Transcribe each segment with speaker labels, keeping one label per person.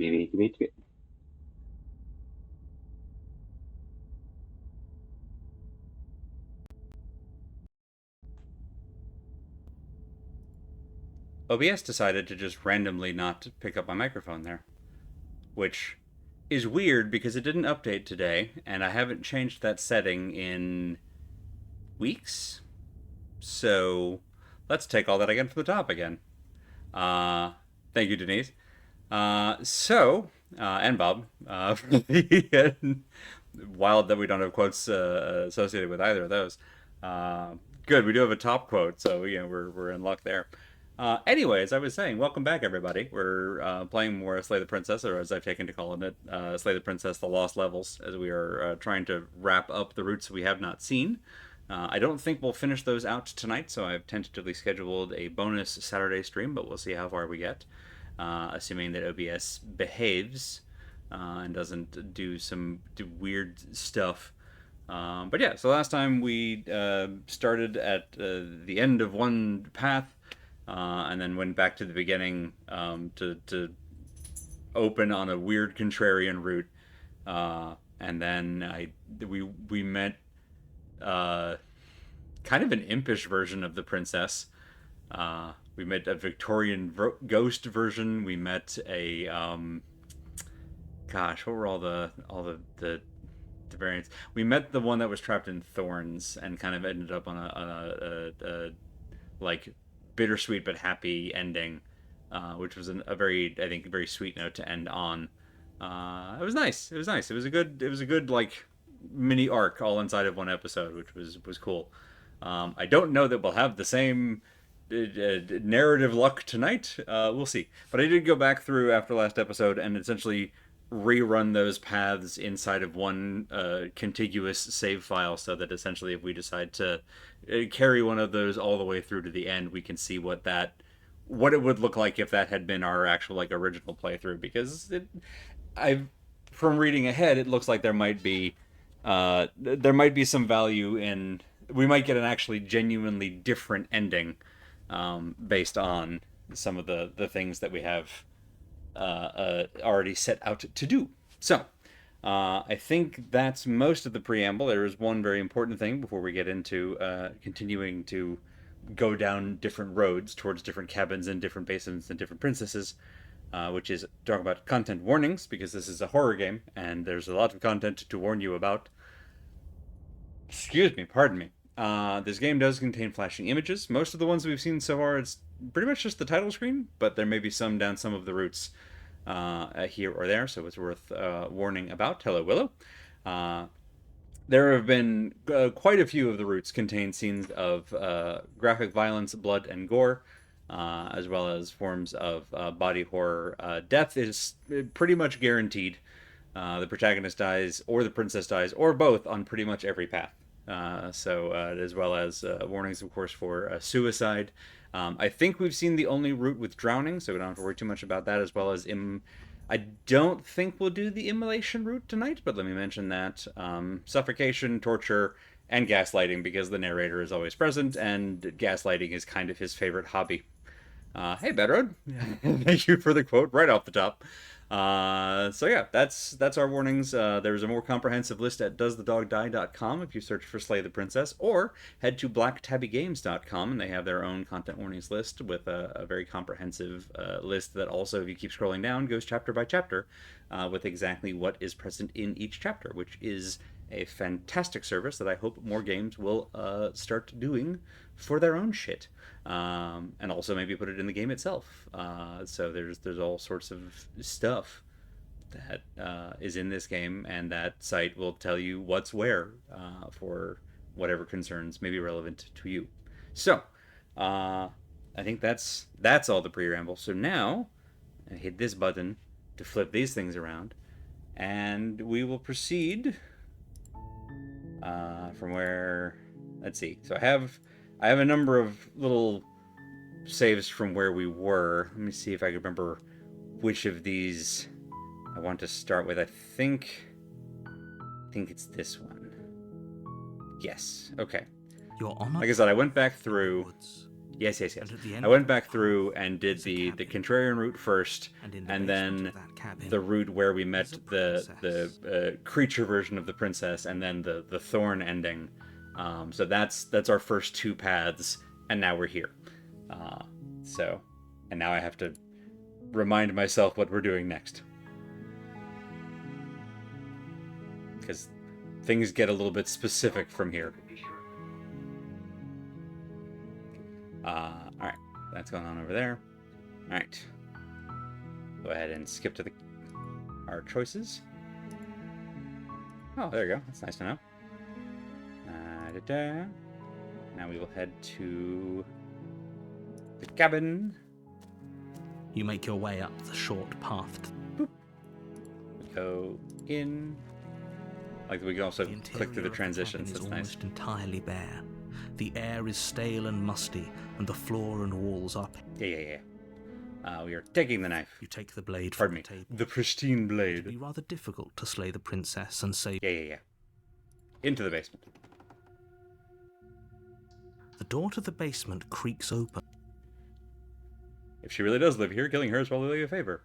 Speaker 1: Beep.
Speaker 2: OBS decided to just randomly not pick up my microphone there, which is weird because it didn't update today, and I haven't changed that setting in weeks. So let's take all that again from the top again. Uh, Thank you, Denise. And Bob, for the wild that we don't have quotes associated with either of those. Uh, Good, we do have a top quote, so we're in luck there. Anyways, I was saying, welcome back, everybody. We're playing more Slay the Princess, or as I've taken to calling it, Slay the Princess: The Lost Levels, as we are trying to wrap up the routes we have not seen. I don't think we'll finish those out tonight, so I've tentatively scheduled a bonus Saturday stream, but we'll see how far we get, assuming that OBS behaves and doesn't do weird stuff. But yeah, so last time we started at the end of one path and then went back to the beginning to open on a weird contrarian route. And then we met uh, kind of an impish version of the princess. We met a Victorian ghost version. We met a gosh, what were all the variants? We met the one that was trapped in thorns and kind of ended up on a like bittersweet but happy ending, which was a very, I think, very sweet note to end on. It was nice. It was nice. It was a good like mini arc all inside of one episode, which was cool. I don't know that we'll have the same narrative luck tonight. We'll see. But I did go back through after last episode and essentially rerun those paths inside of one contiguous save file, so that essentially if we decide to carry one of those all the way through to the end, we can see what it would look like if that had been our actual like original playthrough. Because I, from reading ahead, it looks like there might be some value in, we might get an actually genuinely different ending based on some of the things that we have already set out to do. So, I think that's most of the preamble. There is one very important thing before we get into continuing to go down different roads towards different cabins and different basins and different princesses, which is talk about content warnings, because this is a horror game and there's a lot of content to warn you about. Excuse me, pardon me. This game does contain flashing images. Most of the ones we've seen so far, it's pretty much just the title screen, but there may be some down some of the routes here or there, so it's worth warning about. Hello, Willow. Uh, there have been quite a few of the routes contain scenes of graphic violence, blood, and gore, as well as forms of body horror. Death is pretty much guaranteed. The protagonist dies, or the princess dies, or both on pretty much every path. As well as warnings, of course, for suicide. I think we've seen the only route with drowning, so we don't have to worry too much about that, as well as I don't think we'll do the immolation route tonight, but let me mention that suffocation, torture, and gaslighting, because the narrator is always present, and gaslighting is kind of his favorite hobby. Hey, Bedroad. Thank you for the quote right off the top. So yeah, that's our warnings. There's a more comprehensive list at doesthedogdie.com if you search for Slay the Princess, or head to blacktabbygames.com and they have their own content warnings list with a very comprehensive list that also, if you keep scrolling down, goes chapter by chapter with exactly what is present in each chapter, which is a fantastic service that I hope more games will start doing for their own shit, and also maybe put it in the game itself. So there's all sorts of stuff that is in this game, and that site will tell you what's where for whatever concerns may be relevant to you. So I think that's all the preamble. So now I hit this button to flip these things around, and we will proceed from where. Let's see. So I have a number of little saves from where we were. Let me see if I can remember which of these I want to start with. I think it's this one. Yes. Okay.
Speaker 3: Your Honor?
Speaker 2: Like I said, I went back through.
Speaker 3: Woods.
Speaker 2: Yes.
Speaker 1: And at the end
Speaker 2: I went
Speaker 1: of the
Speaker 2: back through and did
Speaker 1: is a
Speaker 2: the
Speaker 1: cabin.
Speaker 2: contrarian route first,
Speaker 1: And in the
Speaker 2: and
Speaker 1: basement
Speaker 2: then
Speaker 1: of that cabin
Speaker 2: the route where we met
Speaker 1: is a
Speaker 2: the
Speaker 1: princess.
Speaker 2: creature version of the princess, and then the thorn ending. So that's our first two paths, and now we're here. Uh, so, and now I have to remind myself what we're doing next, because things get a little bit specific from here. All right, that's going on over there. All right, go ahead and skip to our choices. Oh, there you go. That's nice to know. Now we will head to the cabin.
Speaker 1: You make your way up the short path.
Speaker 2: Boop. We go in. Like we can also click through the transitions. That's nice.
Speaker 1: Almost entirely bare. The air is stale and musty, and the floor and walls are.
Speaker 2: Yeah. We are taking the knife.
Speaker 1: You take the blade
Speaker 2: Pardon
Speaker 1: from
Speaker 2: me.
Speaker 1: the table.
Speaker 2: The pristine blade.
Speaker 1: It would be rather difficult to slay the princess and save.
Speaker 2: Yeah. Into the basement.
Speaker 1: The door to the basement creaks open.
Speaker 2: If she really does live here, killing her is probably a favor.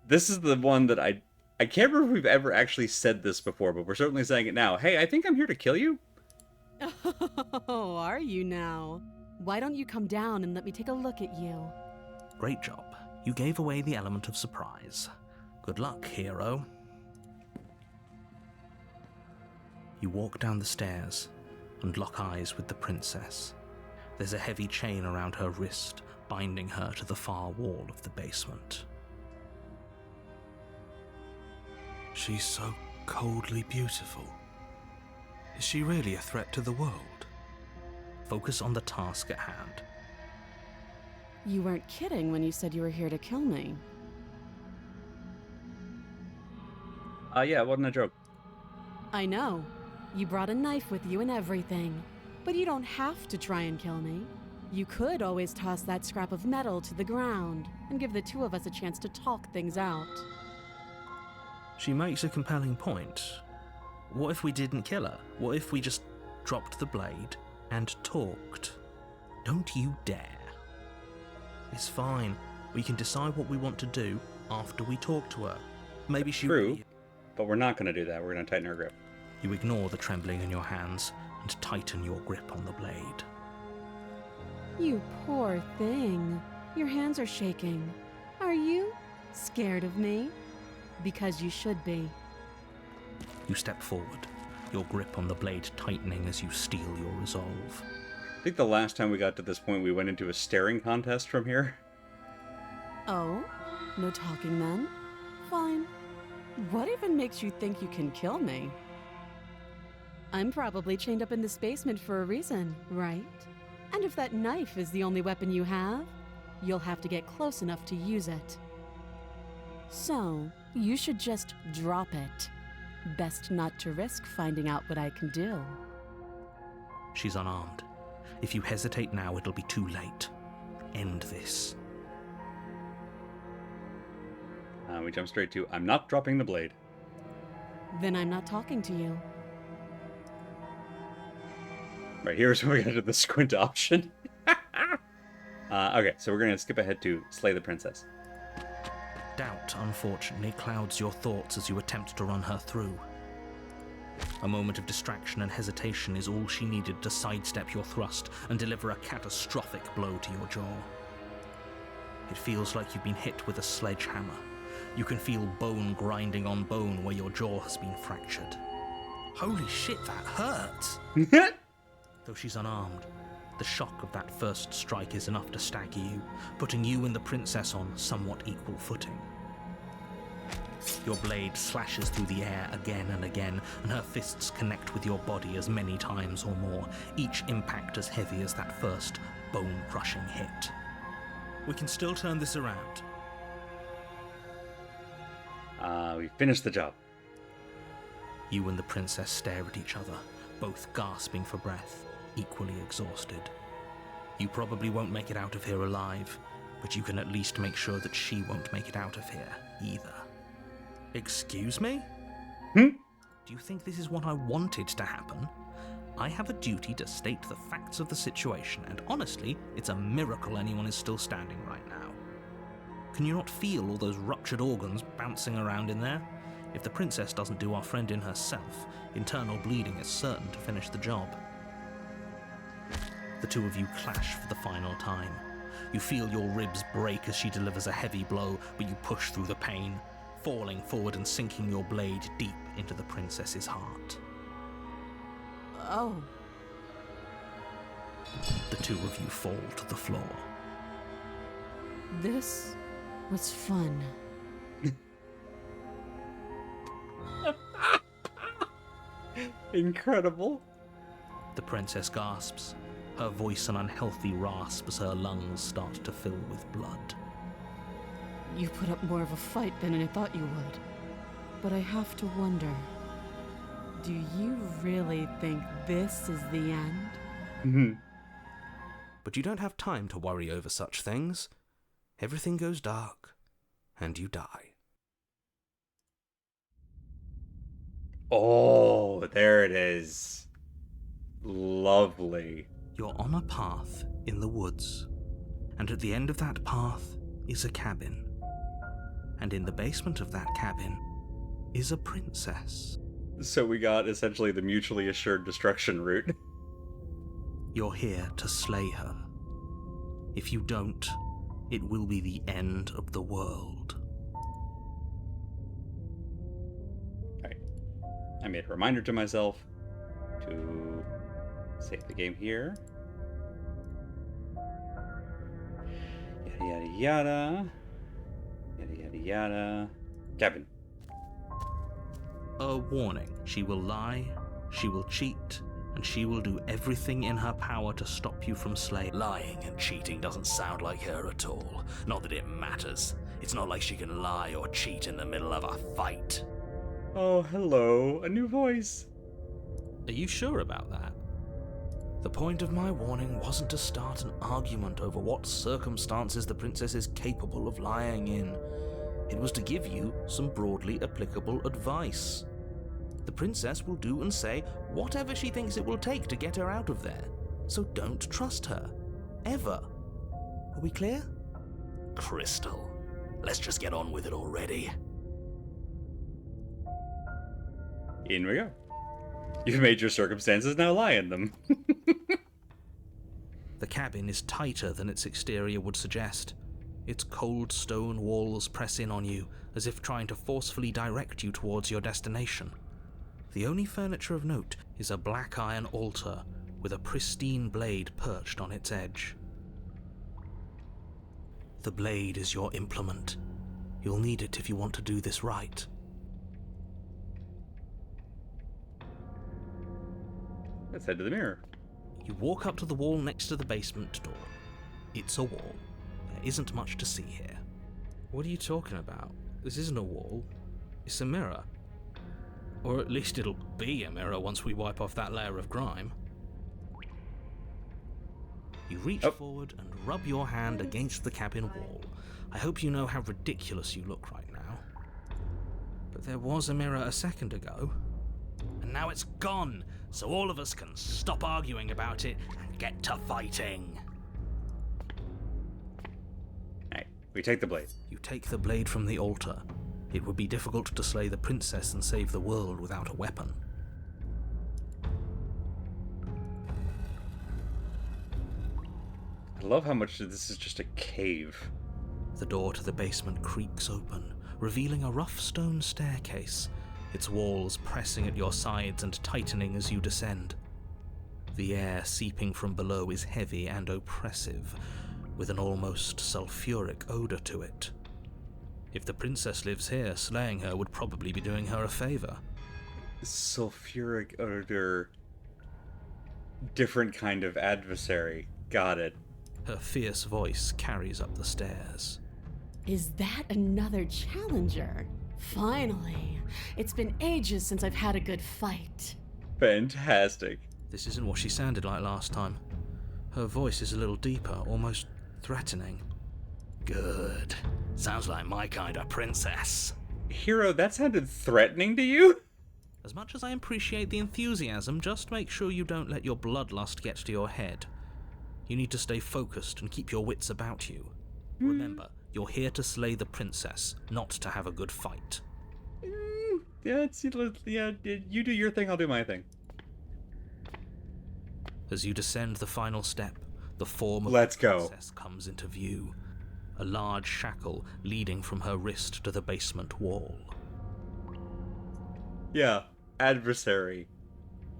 Speaker 2: This is the one that I can't remember if we've ever actually said this before, but we're certainly saying it now. Hey, I think I'm here to kill you.
Speaker 3: Oh, are you now? Why don't you come down and let me take a look at you?
Speaker 1: Great job. You gave away the element of surprise. Good luck, hero. You walk down the stairs and lock eyes with the princess. There's a heavy chain around her wrist, binding her to the far wall of the basement.
Speaker 4: She's so coldly beautiful. Is she really a threat to the world?
Speaker 1: Focus on the task at hand.
Speaker 3: You weren't kidding when you said you were here to kill me.
Speaker 2: Yeah, it wasn't a joke.
Speaker 3: I know. You brought a knife with you and everything. But you don't have to try and kill me. You could always toss that scrap of metal to the ground and give the two of us a chance to talk things out.
Speaker 1: She makes a compelling point. What if we didn't kill her? What if we just dropped the blade and talked? Don't you dare. It's fine. We can decide what we want to do after we talk to her. Maybe she...
Speaker 2: True, but we're not going to do that. We're going to tighten our grip.
Speaker 1: You ignore the trembling in your hands and tighten your grip on the blade.
Speaker 3: You poor thing. Your hands are shaking. Are you scared of me? Because you should be.
Speaker 1: You step forward, your grip on the blade tightening as you steel your resolve.
Speaker 2: I think the last time we got to this point, we went into a staring contest from here.
Speaker 3: Oh? No talking then? Fine. What even makes you think you can kill me? I'm probably chained up in this basement for a reason, right? And if that knife is the only weapon you have, you'll have to get close enough to use it. So, you should just drop it. Best not to risk finding out what I can do.
Speaker 1: She's unarmed. If you hesitate now, it'll be too late. End this.
Speaker 2: We jump straight to, I'm not dropping the blade.
Speaker 3: Then I'm not talking to you.
Speaker 2: Right, here's where we get to the squint option. Okay, so we're going to skip ahead to slay the princess.
Speaker 1: Doubt, unfortunately, clouds your thoughts as you attempt to run her through. A moment of distraction and hesitation is all she needed to sidestep your thrust and deliver a catastrophic blow to your jaw. It feels like you've been hit with a sledgehammer. You can feel bone grinding on bone where your jaw has been fractured. Holy shit, that hurts! Though she's unarmed, the shock of that first strike is enough to stagger you, putting you and the princess on somewhat equal footing. Your blade slashes through the air again and again, and her fists connect with your body as many times or more, each impact as heavy as that first bone-crushing hit. We can still turn this around.
Speaker 2: We finished the job.
Speaker 1: You and the princess stare at each other, both gasping for breath, equally exhausted. You probably won't make it out of here alive, but you can at least make sure that she won't make it out of here either. Excuse me?
Speaker 2: Hmm?
Speaker 1: Do you think this is what I wanted to happen? I have a duty to state the facts of the situation, and honestly, it's a miracle anyone is still standing right now. Can you not feel all those ruptured organs bouncing around in there? If the princess doesn't do our friend in herself, internal bleeding is certain to finish the job. The two of you clash for the final time. You feel your ribs break as she delivers a heavy blow, but you push through the pain, falling forward and sinking your blade deep into the princess's heart.
Speaker 3: Oh.
Speaker 1: The two of you fall to the floor.
Speaker 3: This was fun.
Speaker 2: Incredible.
Speaker 1: The princess gasps, her voice an unhealthy rasp as her lungs start to fill with blood.
Speaker 3: You put up more of a fight than I thought you would. But I have to wonder, do you really think this is the end?
Speaker 4: But you don't have time to worry over such things. Everything goes dark, and you die.
Speaker 2: Oh, there it is. Lovely.
Speaker 1: You're on a path in the woods, and at the end of that path is a cabin. And in the basement of that cabin is a princess.
Speaker 2: So we got essentially the mutually assured destruction route.
Speaker 1: You're here to slay her. If you don't, it will be the end of the world.
Speaker 2: Alright. I made a reminder to myself to save the game here. Yada yada yada. Yada yada yada. Cabin.
Speaker 1: A warning. She will lie, she will cheat, and she will do everything in her power to stop you from slaying.
Speaker 5: Lying and cheating doesn't sound like her at all. Not that it matters. It's not like she can lie or cheat in the middle of a fight.
Speaker 2: Oh, hello. A new voice.
Speaker 1: Are you sure about that?
Speaker 4: The point of my warning wasn't to start an argument over what circumstances the princess is capable of lying in. It was to give you some broadly applicable advice. The princess will do and say whatever she thinks it will take to get her out of there. So don't trust her. Ever. Are we clear?
Speaker 5: Crystal, let's just get on with it already.
Speaker 2: In we go. You've made your circumstances, now lie in them.
Speaker 1: The cabin is tighter than its exterior would suggest. Its cold stone walls press in on you, as if trying to forcefully direct you towards your destination. The only furniture of note is a black iron altar with a pristine blade perched on its edge. The blade is your implement. You'll need it if you want to do this right.
Speaker 2: Let's head to the mirror.
Speaker 1: You walk up to the wall next to the basement door. It's a wall. There isn't much to see here. What are you talking about? This isn't a wall. It's a mirror. Or at least it'll be a mirror once we wipe off that layer of grime. You reach forward and rub your hand against the cabin wall. I hope you know how ridiculous you look right now. But there was a mirror a second ago. And now it's gone, so all of us can stop arguing about it and get to fighting.
Speaker 2: Alright, we take the blade.
Speaker 1: You take the blade from the altar. It would be difficult to slay the princess and save the world without a weapon.
Speaker 2: I love how much this is just a cave.
Speaker 1: The door to the basement creaks open, revealing a rough stone staircase, its walls pressing at your sides and tightening as you descend. The air seeping from below is heavy and oppressive, with an almost sulfuric odor to it. If the princess lives here, slaying her would probably be doing her a favor.
Speaker 2: Sulfuric odor. Different kind of adversary. Got it.
Speaker 1: Her fierce voice carries up the stairs.
Speaker 3: Is that another challenger? Finally. It's been ages since I've had a good fight.
Speaker 2: Fantastic.
Speaker 1: This isn't what she sounded like last time. Her voice is a little deeper, almost threatening.
Speaker 5: Good. Sounds like my kind of princess.
Speaker 2: Hero, that sounded threatening to you?
Speaker 1: As much as I appreciate the enthusiasm, just make sure you don't let your bloodlust get to your head. You need to stay focused and keep your wits about you. Remember, you're here to slay the princess, not to have a good fight.
Speaker 2: Yeah, you do your thing, I'll do my thing.
Speaker 1: As you descend the final step, the form of
Speaker 2: Let's
Speaker 1: the
Speaker 2: go.
Speaker 1: princess comes into view. A large shackle leading from her wrist to the basement wall.
Speaker 2: Yeah, adversary.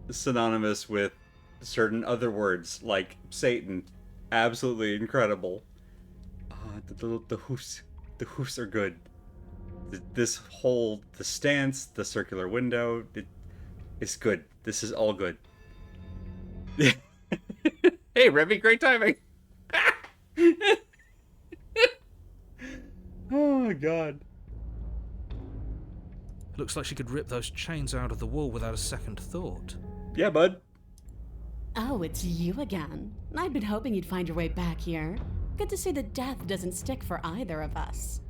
Speaker 2: Synonymous with certain other words, like Satan. Absolutely incredible. The hoofs are good. The stance, the circular window, it's good. This is all good. Hey, Remy, great timing. Oh, God.
Speaker 1: Looks like she could rip those chains out of the wall without a second thought.
Speaker 2: Yeah, bud.
Speaker 3: Oh, it's you again. I'd been hoping you'd find your way back here. Good to see that death doesn't stick for either of us.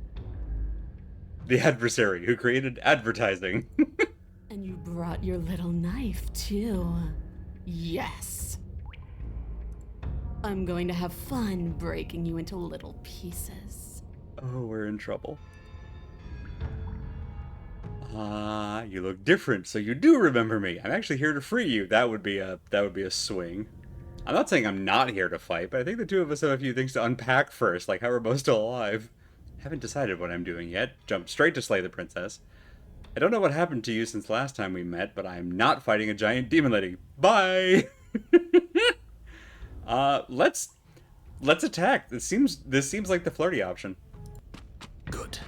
Speaker 2: The adversary who created advertising.
Speaker 3: And you brought your little knife, too. Yes. I'm going to have fun breaking you into little pieces.
Speaker 2: Oh, we're in trouble. You look different, so you do remember me. I'm actually here to free you. That would be a swing. I'm not saying I'm not here to fight, but I think the two of us have a few things to unpack first, like how we're both still alive. Haven't decided what I'm doing yet. Jumped straight to slay the princess. I don't know what happened to you since last time we met, but I am not fighting a giant demon lady. Bye. Let's attack. This seems like the flirty option.
Speaker 1: Good.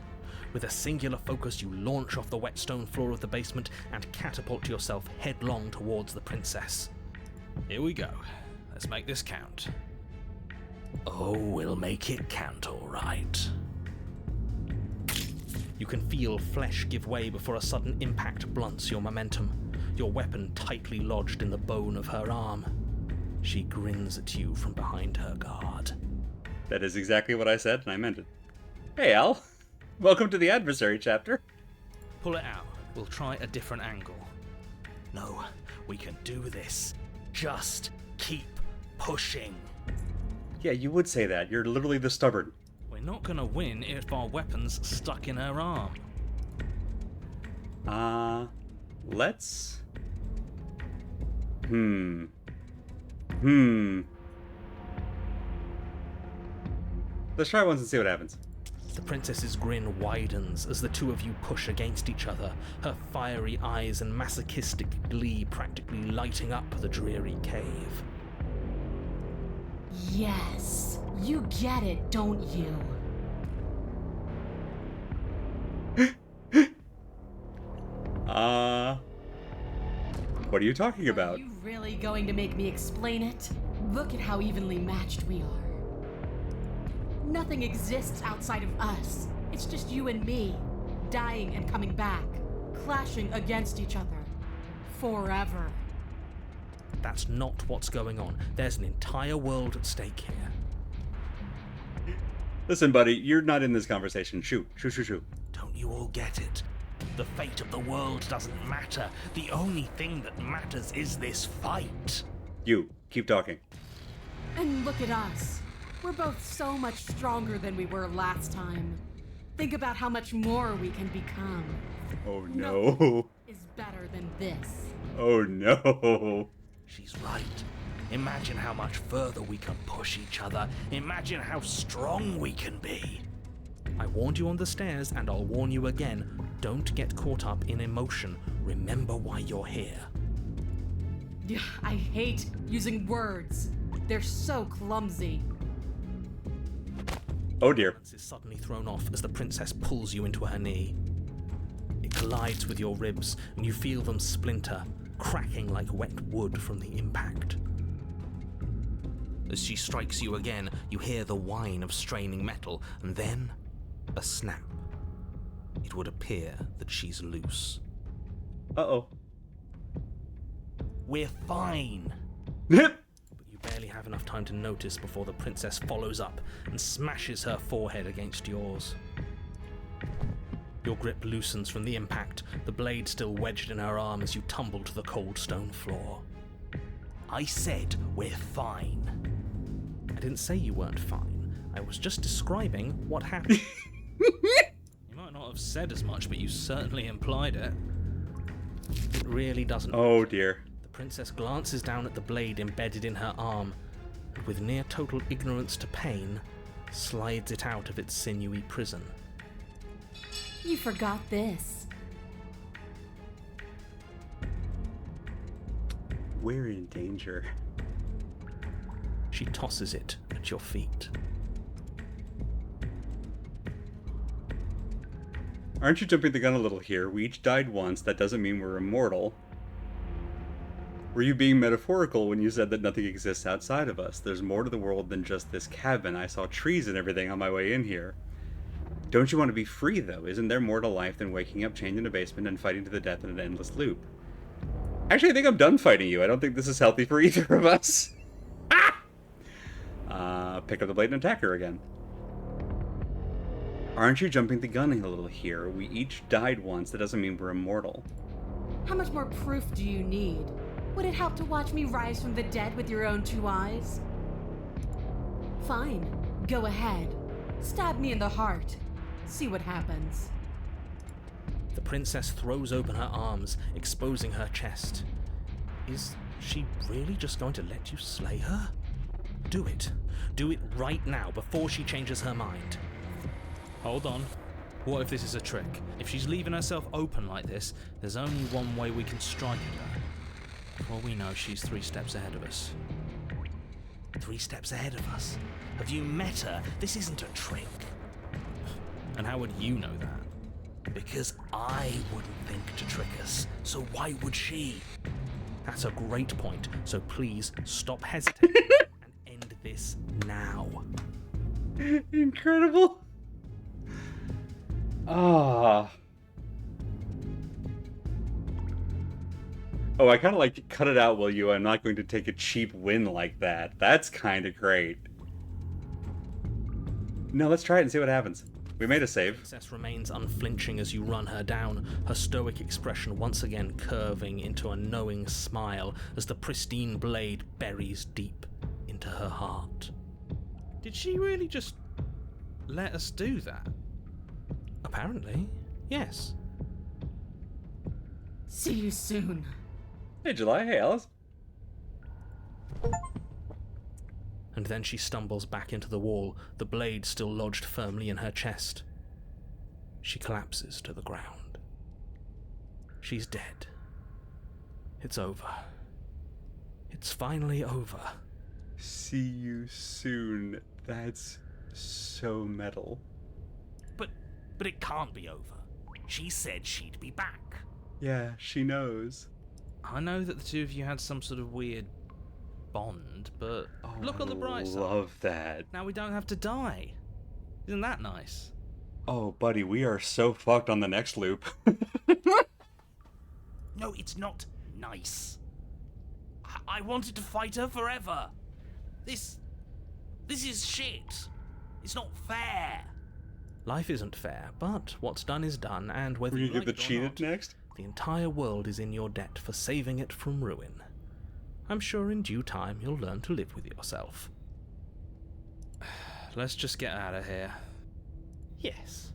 Speaker 1: With a singular focus, you launch off the wet stone floor of the basement and catapult yourself headlong towards the princess.
Speaker 5: Here we go. Let's make this count. Oh, we'll make it count, all right.
Speaker 1: You can feel flesh give way before a sudden impact blunts your momentum, your weapon tightly lodged in the bone of her arm. She grins at you from behind her guard.
Speaker 2: That is exactly what I said, and I meant it. Hey, Al. Welcome to the adversary chapter.
Speaker 1: Pull it out. We'll try a different angle.
Speaker 5: No, we can do this. Just keep pushing.
Speaker 2: Yeah, you would say that. You're literally the stubborn.
Speaker 1: We're not gonna win if our weapon's stuck in her arm.
Speaker 2: Let's... Let's try once and see what happens.
Speaker 1: The princess's grin widens as the two of you push against each other, her fiery eyes and masochistic glee practically lighting up the dreary cave.
Speaker 3: Yes, you get it, don't you?
Speaker 2: What are you talking
Speaker 3: Are
Speaker 2: about?
Speaker 3: you really going to make me explain it? Look at how evenly matched we are. Nothing exists outside of us. It's just you and me, dying and coming back, clashing against each other. Forever.
Speaker 1: That's not what's going on. There's an entire world at stake here.
Speaker 2: Listen, buddy, you're not in this conversation. Shoot.
Speaker 5: Don't you all get it? The fate of the world doesn't matter. The only thing that matters is this fight.
Speaker 2: You, keep talking.
Speaker 3: And look at us. We're both so much stronger than we were last time. Think about how much more we can become.
Speaker 2: Oh no.
Speaker 3: Is better than this.
Speaker 2: Oh no.
Speaker 5: She's right. Imagine how much further we can push each other. Imagine how strong we can be.
Speaker 1: I warned you on the stairs, and I'll warn you again. Don't get caught up in emotion. Remember why you're here.
Speaker 3: I hate using words. They're so clumsy.
Speaker 2: Oh dear.
Speaker 1: Is suddenly thrown off as the princess pulls you into her knee. It collides with your ribs, and you feel them splinter, cracking like wet wood from the impact. As she strikes you again, you hear the whine of straining metal, and then a snap. It would appear that she's loose.
Speaker 2: Uh-oh.
Speaker 5: We're fine.
Speaker 1: But you barely have enough time to notice before the princess follows up and smashes her forehead against yours. Your grip loosens from the impact, the blade still wedged in her arm as you tumble to the cold stone floor.
Speaker 5: I said we're fine.
Speaker 1: I didn't say you weren't fine. I was just describing what happened. You might not have said as much, but you certainly implied it. It really doesn't.
Speaker 2: Oh dear.
Speaker 1: The princess glances down at the blade embedded in her arm, and with near total ignorance to pain, slides it out of its sinewy prison.
Speaker 3: You forgot this.
Speaker 2: We're in danger.
Speaker 1: She tosses it at your feet.
Speaker 2: Aren't you jumping the gun a little here? We each died once, that doesn't mean we're immortal. Were you being metaphorical when you said that nothing exists outside of us? There's more to the world than just this cabin. I saw trees and everything on my way in here. Don't you want to be free, though? Isn't there more to life than waking up chained in a basement and fighting to the death in an endless loop? Actually, I think I'm done fighting you. I don't think this is healthy for either of us. Pick up the blade and attack her again. Aren't you jumping the gun a little here? We each died once. That doesn't mean we're immortal.
Speaker 3: How much more proof do you need? Would it help to watch me rise from the dead with your own 2 eyes? Fine. Go ahead. Stab me in the heart. See what happens.
Speaker 1: The princess throws open her arms, exposing her chest. Is she really just going to let you slay her? Do it. Do it right now, before she changes her mind. Hold on. What if this is a trick? If she's leaving herself open like this, there's only one way we can strike at her. For all we know, she's 3 steps ahead of us.
Speaker 5: 3 steps ahead of us. Have you met her? This isn't a trick.
Speaker 1: And how would you know that?
Speaker 5: Because I wouldn't think to trick us, so why would she?
Speaker 1: That's a great point, so please stop hesitating and end this now.
Speaker 2: Incredible. Ah. Oh, I kind of like to cut it out, will you? I'm not going to take a cheap win like that. That's kind of great. No, let's try it and see what happens. We made a save.
Speaker 1: The princess remains unflinching as you run her down, her stoic expression once again curving into a knowing smile as the pristine blade buries deep into her heart. Did she really just let us do that? Apparently, yes.
Speaker 3: See you soon.
Speaker 2: Hey, July. Hey, Alice.
Speaker 1: And then she stumbles back into the wall, the blade still lodged firmly in her chest. She collapses to the ground. She's dead. It's over. It's finally over.
Speaker 2: See you soon. That's so metal.
Speaker 5: But it can't be over. She said she'd be back.
Speaker 2: Yeah, she knows.
Speaker 1: I know that the two of you had some sort of weird bond, but look on the bright side.
Speaker 2: Love that.
Speaker 1: Now we don't have to die. Isn't that nice?
Speaker 2: Oh, buddy, we are so fucked on the next loop.
Speaker 5: No, it's not nice. I wanted to fight her forever. This is shit. It's not fair.
Speaker 1: Life isn't fair, but what's done is done, and whether
Speaker 2: Will you
Speaker 1: you
Speaker 2: get
Speaker 1: like
Speaker 2: the
Speaker 1: it or
Speaker 2: cheated
Speaker 1: not,
Speaker 2: next?
Speaker 1: the entire world is in your debt for saving it from ruin. I'm sure in due time you'll learn to live with yourself. Let's just get out of here. Yes,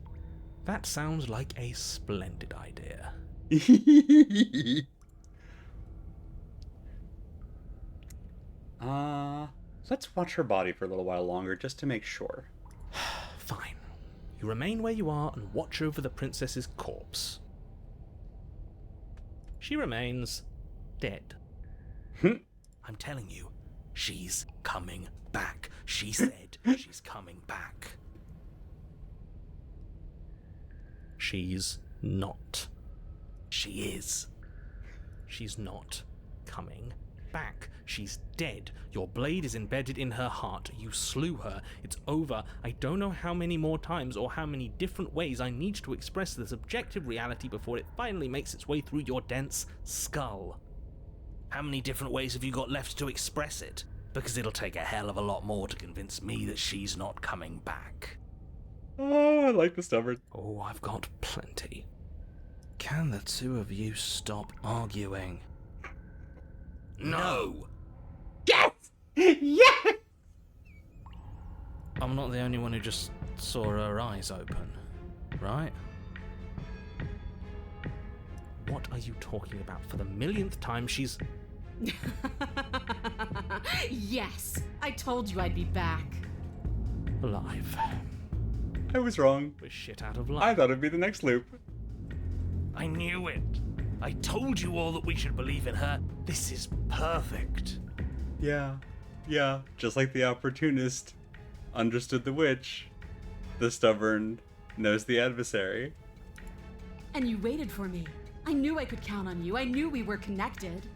Speaker 1: that sounds like a splendid idea.
Speaker 2: Let's watch her body for a little while longer just to make sure.
Speaker 1: Fine. You remain where you are and watch over the princess's corpse. She remains dead.
Speaker 5: I'm telling you, she's coming back. She said she's coming back.
Speaker 1: She's not.
Speaker 5: She is.
Speaker 1: She's not coming back. She's dead. Your blade is embedded in her heart. You slew her. It's over. I don't know how many more times or how many different ways I need to express this objective reality before it finally makes its way through your dense skull.
Speaker 5: How many different ways have you got left to express it? Because it'll take a hell of a lot more to convince me that she's not coming back.
Speaker 2: Oh, I like the stubborn.
Speaker 4: Oh, I've got plenty. Can the two of you stop arguing?
Speaker 5: No!
Speaker 2: Yes! Yes!
Speaker 4: I'm not the only one who just saw her eyes open, right? What are you talking about? For the millionth time, she's...
Speaker 3: Yes, I told you I'd be back.
Speaker 4: alive.
Speaker 2: I was wrong.
Speaker 4: We're shit out of luck.
Speaker 2: I thought it'd be the next loop.
Speaker 5: I knew it. I told you all that we should believe in her. This is perfect.
Speaker 2: Yeah. Just like the opportunist understood the witch, the stubborn knows the adversary.
Speaker 3: And you waited for me. I knew I could count on you. I knew we were connected.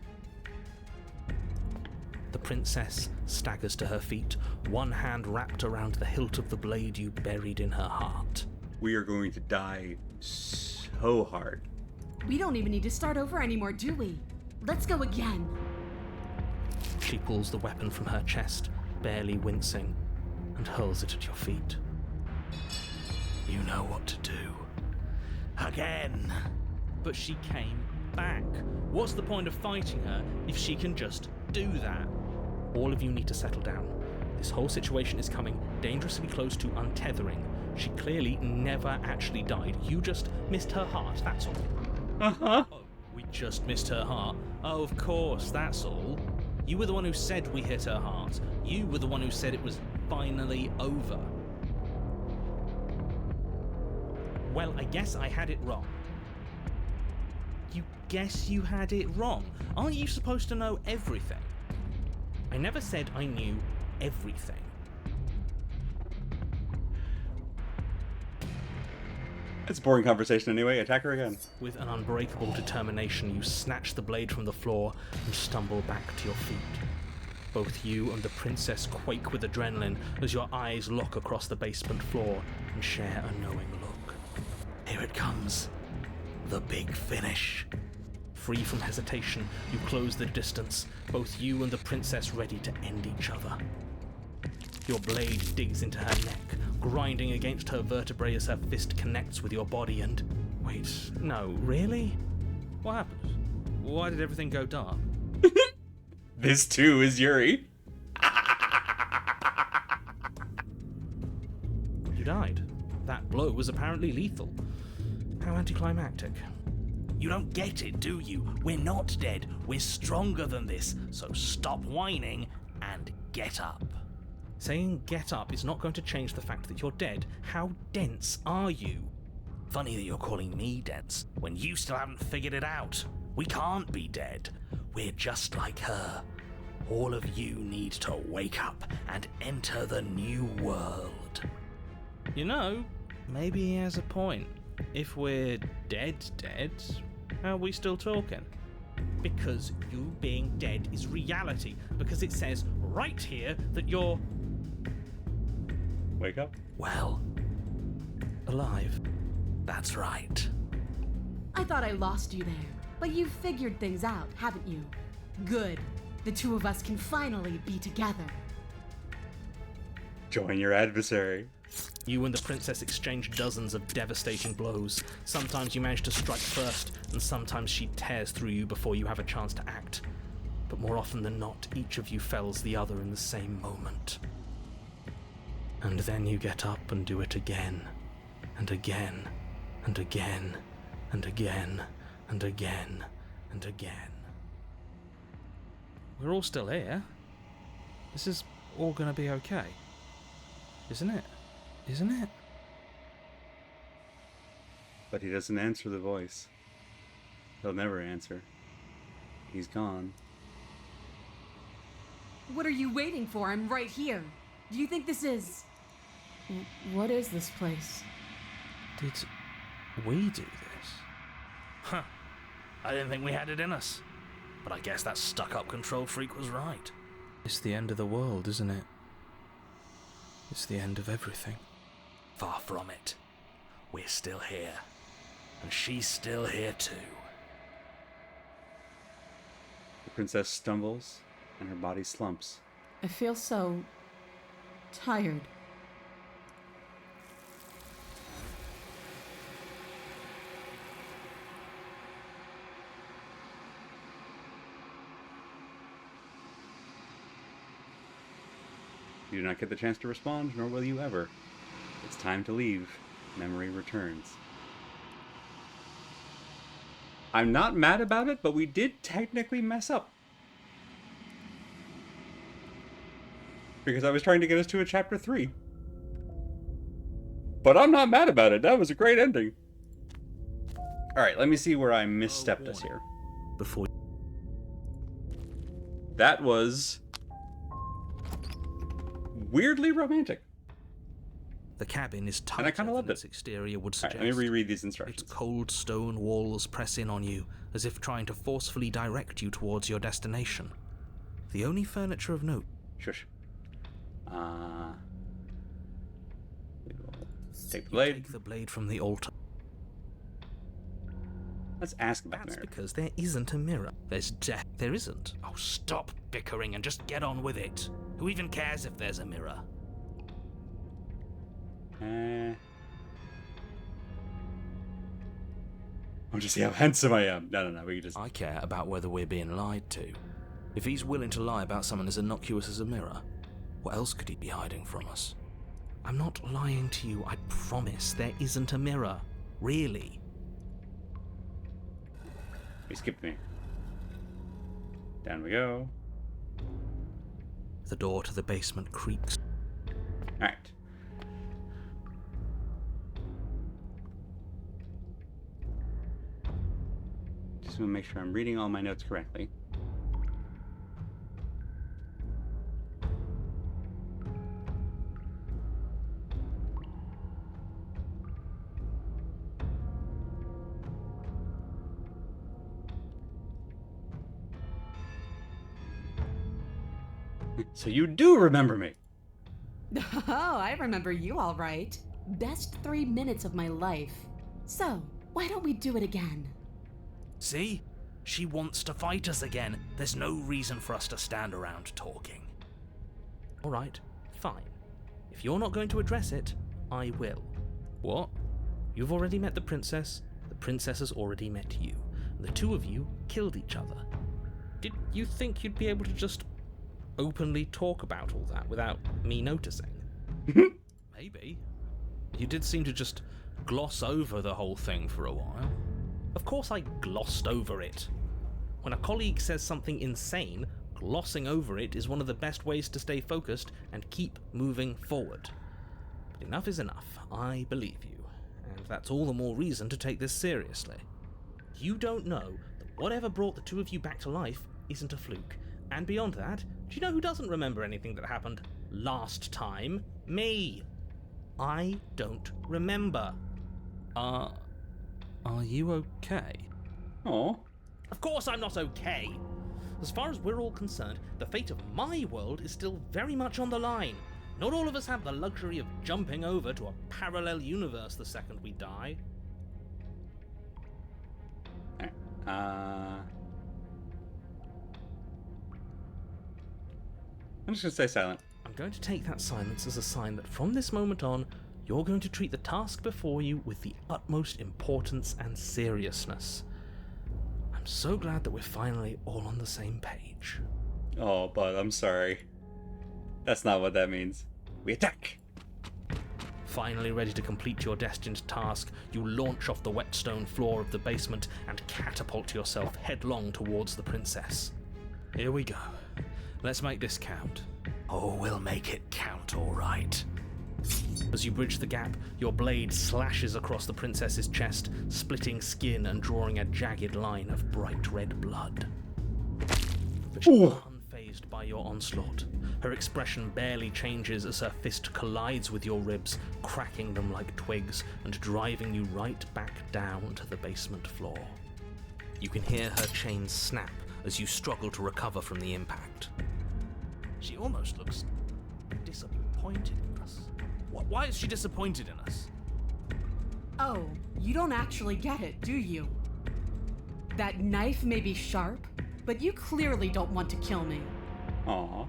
Speaker 4: The princess staggers to her feet, one hand wrapped around the hilt of the blade you buried in her heart.
Speaker 2: We are going to die so hard.
Speaker 3: We don't even need to start over anymore, do we? Let's go again.
Speaker 4: She pulls the weapon from her chest, barely wincing, and hurls it at your feet.
Speaker 5: You know what to do. Again.
Speaker 1: But she came back. What's the point of fighting her if she can just do that?
Speaker 4: All of you need to settle down. This whole situation is coming dangerously close to untethering. She clearly never actually died. You just missed her heart, that's all.
Speaker 2: Uh-huh.
Speaker 1: Oh, we just missed her heart. Oh, of course, that's all. You were the one who said we hit her heart. You were the one who said it was finally over. Well, I guess I had it wrong. You guess you had it wrong? Aren't you supposed to know everything? I never said I knew everything.
Speaker 2: It's a boring conversation anyway. Attack her again.
Speaker 4: With an unbreakable determination, you snatch the blade from the floor and stumble back to your feet. Both you and the princess quake with adrenaline as your eyes lock across the basement floor and share a knowing look.
Speaker 5: Here it comes. The big finish.
Speaker 4: Free from hesitation, you close the distance, both you and the princess ready to end each other. Your blade digs into her neck, grinding against her vertebrae as her fist connects with your body and... Wait, no, really?
Speaker 1: What happened? Why did everything go dark?
Speaker 2: This too is Yuri.
Speaker 4: You died. That blow was apparently lethal. How anticlimactic.
Speaker 5: You don't get it, do you? We're not dead. We're stronger than this. So stop whining and get up.
Speaker 4: Saying get up is not going to change the fact that you're dead. How dense are you?
Speaker 5: Funny that you're calling me dense when you still haven't figured it out. We can't be dead. We're just like her. All of you need to wake up and enter the new world.
Speaker 1: You know, maybe he has a point. If we're dead, how are we still talking? Because you being dead is reality. Because it says right here that you're...
Speaker 2: Wake up.
Speaker 5: Well,
Speaker 4: Alive.
Speaker 5: that's right.
Speaker 3: I thought I lost you there, but you've figured things out, haven't you? Good. The two of us can finally be together.
Speaker 2: Join your adversary.
Speaker 4: You and the princess exchange dozens of devastating blows. Sometimes you manage to strike first, and sometimes she tears through you before you have a chance to act. But more often than not, each of you fells the other in the same moment. And then you get up and do it again, and again, and again, and again, and again, and again.
Speaker 1: We're all still here. This is all gonna be okay. Isn't it? Isn't it?
Speaker 2: But he doesn't answer the voice. He'll never answer. He's gone.
Speaker 3: What are you waiting for? I'm right here. Do you think this is... What is this place?
Speaker 1: Did we do this?
Speaker 5: Huh. I didn't think we had it in us. But I guess that stuck-up control freak was right.
Speaker 4: It's the end of the world, isn't it? It's the end of everything.
Speaker 5: Far from it. We're still here. And she's still here too.
Speaker 2: The princess stumbles, and her body slumps.
Speaker 3: I feel so... tired.
Speaker 2: You do not get the chance to respond, nor will you ever. It's time to leave. Memory returns. I'm not mad about it, but we did technically mess up. Because I was trying to get us to a chapter 3. But I'm not mad about it. That was a great ending. Alright, let me see where I misstepped us here.
Speaker 1: Before
Speaker 2: That was weirdly romantic.
Speaker 1: the cabin is
Speaker 2: And I
Speaker 1: tighter
Speaker 2: kinda
Speaker 1: than
Speaker 2: loved
Speaker 1: its
Speaker 2: it.
Speaker 1: exterior would
Speaker 2: Alright,
Speaker 1: suggest.
Speaker 2: let me reread these
Speaker 1: Its
Speaker 2: instructions.
Speaker 1: cold stone walls press in on you, as if trying to forcefully direct you towards your destination. The only furniture of note.
Speaker 2: Shush. We will take the
Speaker 1: You
Speaker 2: blade.
Speaker 1: take the blade from the altar.
Speaker 2: Let's ask about
Speaker 1: That's
Speaker 2: the mirror.
Speaker 1: because there isn't a mirror. There's death. There isn't.
Speaker 5: Oh, stop bickering and just get on with it. Who even cares if there's a mirror?
Speaker 2: I want to see how handsome I am. No. We can just.
Speaker 4: I care about whether we're being lied to. If he's willing to lie about someone as innocuous as a mirror, what else could he be hiding from us?
Speaker 1: I'm not lying to you. I promise there isn't a mirror. Really.
Speaker 2: We skipped me. Down we go.
Speaker 1: The door to the basement creaks.
Speaker 2: Alright. Just want to make sure I'm reading all my notes correctly. So you do remember me.
Speaker 3: Oh, I remember you all right. Best 3 minutes of my life. So, why don't we do it again?
Speaker 5: See? She wants to fight us again. There's no reason for us to stand around talking.
Speaker 1: All right, fine. If you're not going to address it, I will. What? You've already met the princess has already met you. And the two of you killed each other. Did you think you'd be able to just openly talk about all that without me noticing? Maybe. You did seem to just gloss over the whole thing for a while. Of course I glossed over it. When a colleague says something insane, glossing over it is one of the best ways to stay focused and keep moving forward. But enough is enough. I believe you. And that's all the more reason to take this seriously. You don't know that whatever brought the two of you back to life isn't a fluke. And beyond that, do you know who doesn't remember anything that happened last time? Me. I don't remember.
Speaker 4: Are you okay?
Speaker 2: Oh.
Speaker 1: Of course I'm not okay. As far as we're all concerned, the fate of my world is still very much on the line. Not all of us have the luxury of jumping over to a parallel universe the second we die.
Speaker 2: I'm just gonna stay silent.
Speaker 1: I'm going to take that silence as a sign that from this moment on, you're going to treat the task before you with the utmost importance and seriousness. I'm so glad that we're finally all on the same page.
Speaker 2: Oh, bud, I'm sorry. That's not what that means. We attack!
Speaker 1: Finally ready to complete your destined task, you launch off the wet stone floor of the basement and catapult yourself headlong towards the princess. Here we go. Let's make this count.
Speaker 5: Oh, we'll make it count, all right.
Speaker 1: As you bridge the gap, your blade slashes across the princess's chest, splitting skin and drawing a jagged line of bright red blood. But she's unfazed by your onslaught. Her expression barely changes as her fist collides with your ribs, cracking them like twigs and driving you right back down to the basement floor. You can hear her chains snap as you struggle to recover from the impact.
Speaker 5: She almost looks disappointed in us. Why is she disappointed in us?
Speaker 3: Oh, you don't actually get it, do you? That knife may be sharp, but you clearly don't want to kill me.
Speaker 2: Aw.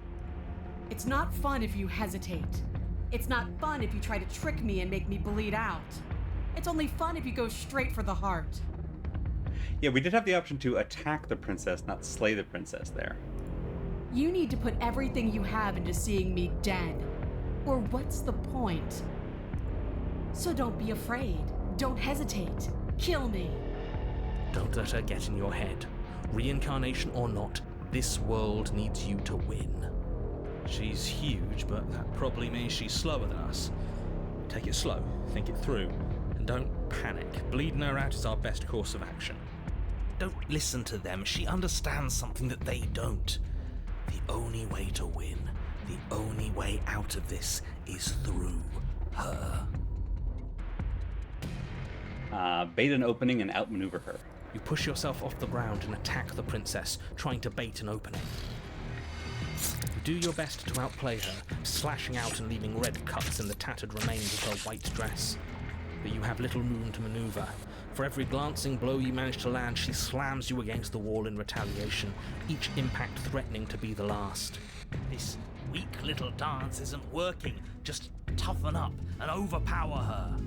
Speaker 3: It's not fun if you hesitate. It's not fun if you try to trick me and make me bleed out. It's only fun if you go straight for the heart.
Speaker 2: Yeah, we did have the option to attack the princess, not slay the princess there.
Speaker 3: You need to put everything you have into seeing me dead. Or what's the point? So don't be afraid. Don't hesitate. Kill me.
Speaker 1: Don't let her get in your head. Reincarnation or not, this world needs you to win. She's huge, but that probably means she's slower than us. Take it slow, think it through, and don't panic. Bleeding her out is our best course of action.
Speaker 5: Don't listen to them. She understands something that they don't. The only way to win, the only way out of this is through her.
Speaker 2: Bait an opening and outmaneuver her.
Speaker 1: You push yourself off the ground and attack the princess, trying to bait an opening. You do your best to outplay her, slashing out and leaving red cuts in the tattered remains of her white dress. But you have little room to maneuver. For every glancing blow you manage to land, she slams you against the wall in retaliation, each impact threatening to be the last.
Speaker 5: This weak little dance isn't working. Just toughen up and overpower her.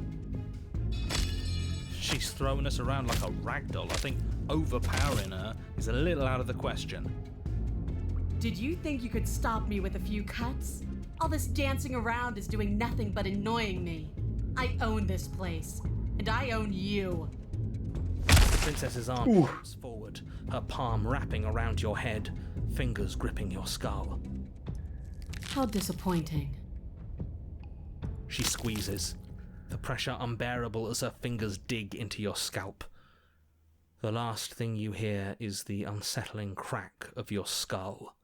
Speaker 1: She's throwing us around like a ragdoll. I think overpowering her is a little out of the question.
Speaker 3: Did you think you could stop me with a few cuts? All this dancing around is doing nothing but annoying me. I own this place, and I own you.
Speaker 1: The princess's arm comes forward, her palm wrapping around your head, fingers gripping your skull.
Speaker 3: How disappointing.
Speaker 1: She squeezes, the pressure unbearable as her fingers dig into your scalp. The last thing you hear is the unsettling crack of your skull,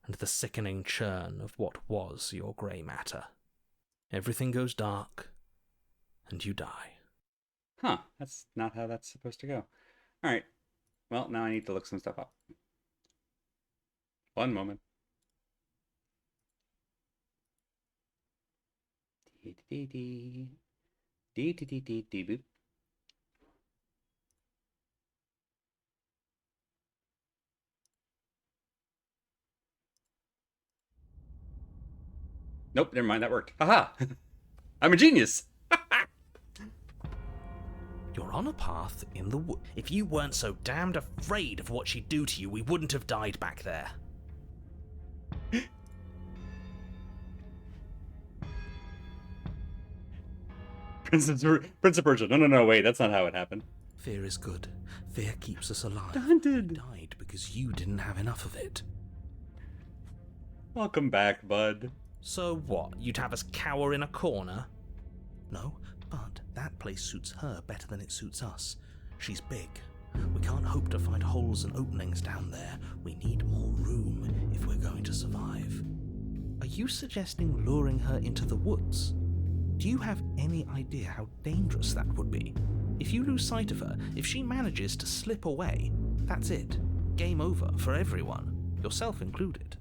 Speaker 1: and the sickening churn of what was your grey matter. Everything goes dark, and you die.
Speaker 2: Huh, that's not how that's supposed to go. Alright, well, now I need to look some stuff up. One moment. Boop. Nope, never mind, that worked. Haha! I'm a genius!
Speaker 5: You're on a path in the wood. If you weren't so damned afraid of what she'd do to you, we wouldn't have died back there.
Speaker 2: Prince of Persia. No, wait, that's not how it happened.
Speaker 5: Fear is good. Fear keeps us alive.
Speaker 2: Daunted.
Speaker 5: We died because you didn't have enough of it.
Speaker 2: Welcome back, bud.
Speaker 5: So what? You'd have us cower in a corner? No, but that place suits her better than it suits us. She's big. We can't hope to find holes and openings down there. We need more room if we're going to survive. Are you suggesting luring her into the woods? Do you have any idea how dangerous that would be? If you lose sight of her, if she manages to slip away, that's it. Game over for everyone, yourself included.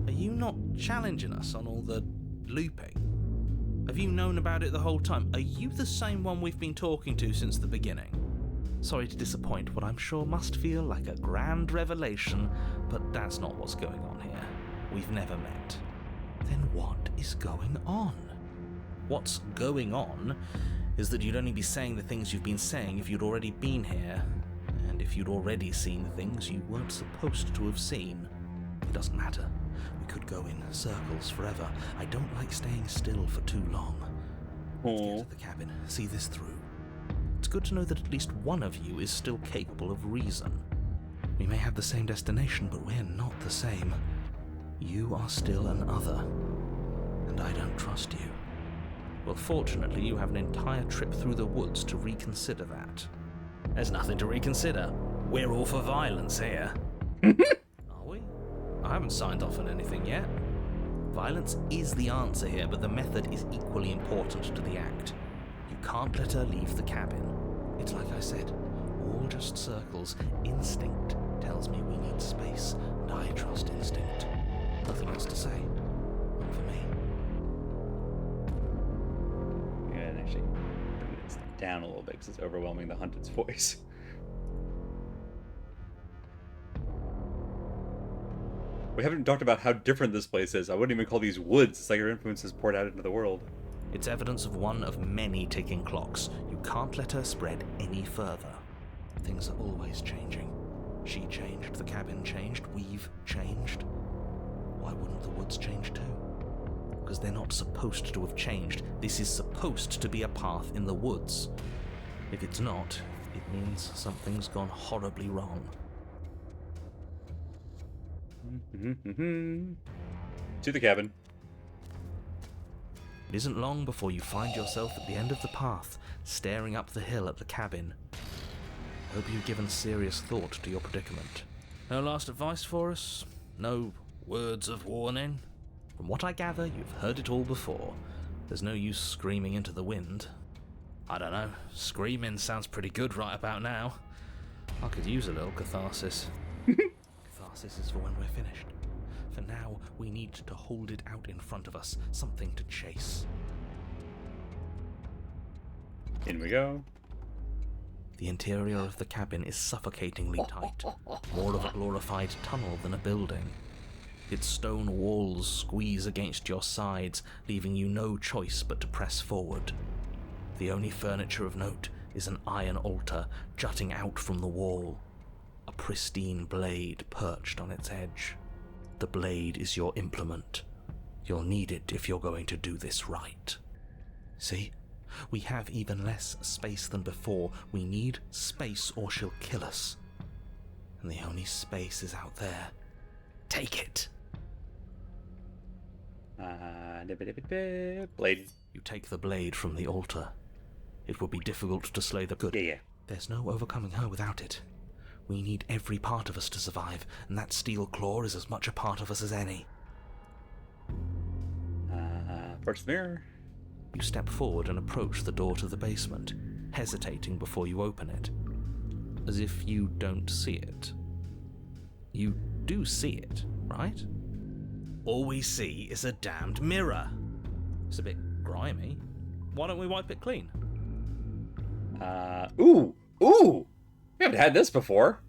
Speaker 5: Are you not challenging us on all the looping? Have you known about it the whole time? Are you the same one we've been talking to since the beginning? Sorry to disappoint what I'm sure must feel like a grand revelation, but that's not what's going on here. We've never met. Then what is going on? What's going on is that you'd only be saying the things you've been saying if you'd already been here, and if you'd already seen things you weren't supposed to have seen. It doesn't matter. We could go in circles forever. I don't like staying still for too long. Let's get to the cabin, see this through. It's good to know that at least one of you is still capable of reason. We may have the same destination, but we're not the same. You are still an other, and I don't trust you. Well, fortunately, you have an entire trip through the woods to reconsider that.
Speaker 1: There's nothing to reconsider. We're all for violence here.
Speaker 5: Are we?
Speaker 1: I haven't signed off on anything yet.
Speaker 5: Violence is the answer here, but the method is equally important to the act. You can't let her leave the cabin. It's like I said, all just circles. Instinct tells me we need space, and I trust instinct. Nothing else to say. Not for me.
Speaker 2: Yeah, and actually bring this down a little bit because it's overwhelming the Hunted's voice. We haven't talked about how different this place is. I wouldn't even call these woods. It's like her influence is poured out into the world.
Speaker 5: It's evidence of one of many ticking clocks. You can't let her spread any further. Things are always changing.
Speaker 4: She changed, the cabin changed, we've changed. Why wouldn't the woods change too? Because they're not supposed to have changed. This is supposed to be a path in the woods. If it's not, it means something's gone horribly wrong.
Speaker 2: To the cabin.
Speaker 4: It isn't long before you find yourself at the end of the path, staring up the hill at the cabin. Hope you've given serious thought to your predicament. No last advice for us? No words of warning? From what I gather, you've heard it all before. There's no use screaming into the wind. I don't know, screaming sounds pretty good right about now. I could use a little catharsis. Catharsis is for when we're finished. For now, we need to hold it out in front of us, something to chase.
Speaker 2: In we go.
Speaker 4: The interior of the cabin is suffocatingly tight, more of a glorified tunnel than a building. Its stone walls squeeze against your sides, leaving you no choice but to press forward. The only furniture of note is an iron altar jutting out from the wall, a pristine blade perched on its edge. The blade is your implement. You'll need it if you're going to do this right. See? We have even less space than before. We need space or she'll kill us. And the only space is out there. Take it!
Speaker 2: Blade.
Speaker 4: You take the blade from the altar. It will be difficult to slay the good.
Speaker 2: Yeah.
Speaker 4: There's no overcoming her without it. We need every part of us to survive, and that steel claw is as much a part of us as any.
Speaker 2: First mirror.
Speaker 4: You step forward and approach the door to the basement, hesitating before you open it, as if you don't see it. You do see it, right? All we see is a damned mirror. It's a bit grimy. Why don't we wipe it clean?
Speaker 2: Ooh! We haven't had this before.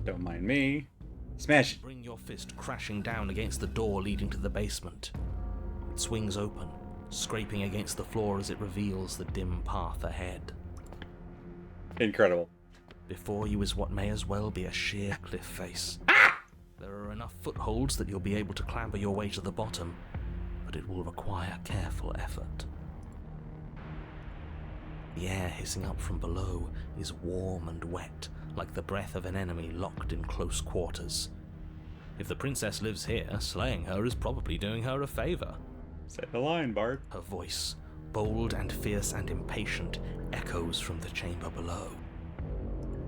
Speaker 2: Don't mind me. Smash it.
Speaker 4: Bring your fist crashing down against the door leading to the basement. It swings open, scraping against the floor as it reveals the dim path ahead.
Speaker 2: Incredible.
Speaker 4: Before you is what may as well be a sheer cliff face. There are enough footholds that you'll be able to clamber your way to the bottom, but it will require careful effort. The air hissing up from below is warm and wet, like the breath of an enemy locked in close quarters. If the princess lives here, slaying her is probably doing her a favor.
Speaker 2: Say the line, Bart.
Speaker 4: Her voice, bold and fierce and impatient, echoes from the chamber below.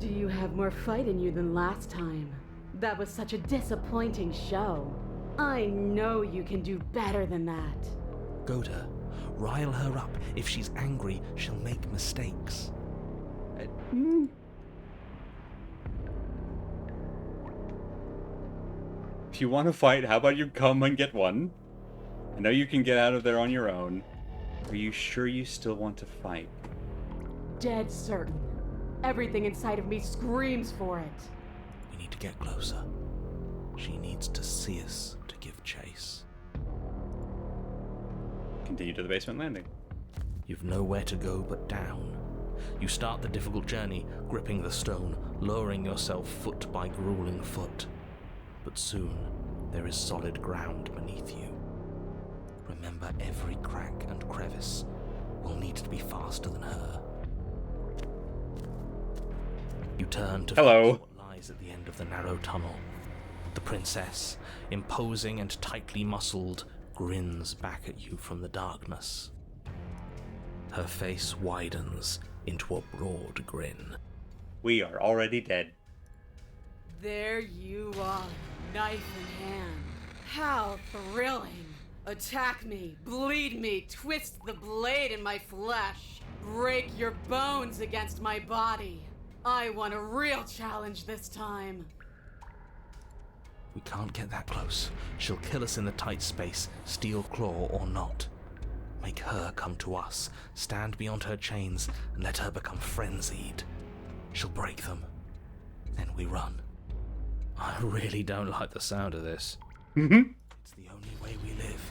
Speaker 3: Do you have more fight in you than last time? That was such a disappointing show. I know you can do better than that.
Speaker 4: Goad her. Rile her up. If she's angry, she'll make mistakes.
Speaker 2: If you want to fight, how about you come and get one? I know you can get out of there on your own. Are you sure you still want to fight?
Speaker 3: Dead certain. Everything inside of me screams for it.
Speaker 4: We need to get closer. She needs to see us to give chase.
Speaker 2: Continue to the basement landing.
Speaker 4: You've nowhere to go but down. You start the difficult journey, gripping the stone, lowering yourself foot by grueling foot. But soon, there is solid ground beneath you. Remember, every crack and crevice will need to be faster than her. You turn to
Speaker 2: Hello.
Speaker 4: face what lies at the end of the narrow tunnel. The princess, imposing and tightly muscled, grins back at you from the darkness. Her face widens into a broad grin.
Speaker 2: We are already dead.
Speaker 3: There you are, knife in hand. How thrilling! Attack me, bleed me, twist the blade in my flesh, break your bones against my body. I want a real challenge this time.
Speaker 4: We can't get that close. She'll kill us in the tight space, steel claw or not. Make her come to us, stand beyond her chains, and let her become frenzied. She'll break them. Then we run. I really don't like the sound of this. It's the only way we live.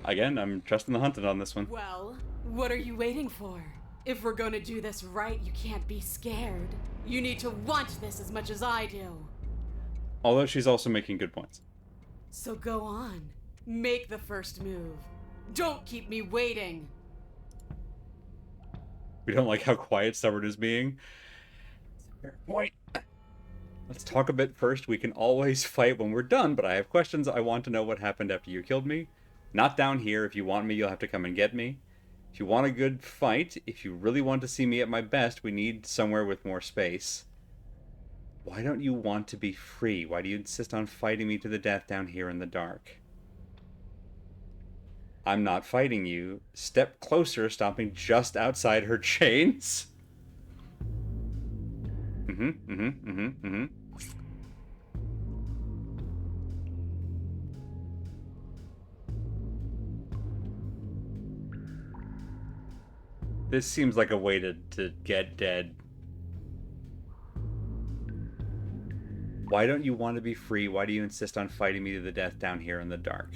Speaker 2: Again, I'm trusting the hunted on this one.
Speaker 3: Well, what are you waiting for? If we're gonna do this right, you can't be scared. You need to want this as much as I do.
Speaker 2: Although she's also making good points.
Speaker 3: So go on. Make the first move. Don't keep me waiting.
Speaker 2: We don't like how quiet Stubborn is being. Fair point. Let's talk a bit first. We can always fight when we're done, but I have questions. I want to know what happened after you killed me. Not down here. If you want me, you'll have to come and get me. If you want a good fight, if you really want to see me at my best, we need somewhere with more space. Why don't you want to be free? Why do you insist on fighting me to the death down here in the dark? I'm not fighting you. Step closer, stopping just outside her chains. This seems like a way to get dead. Why don't you want to be free? Why do you insist on fighting me to the death down here in the dark?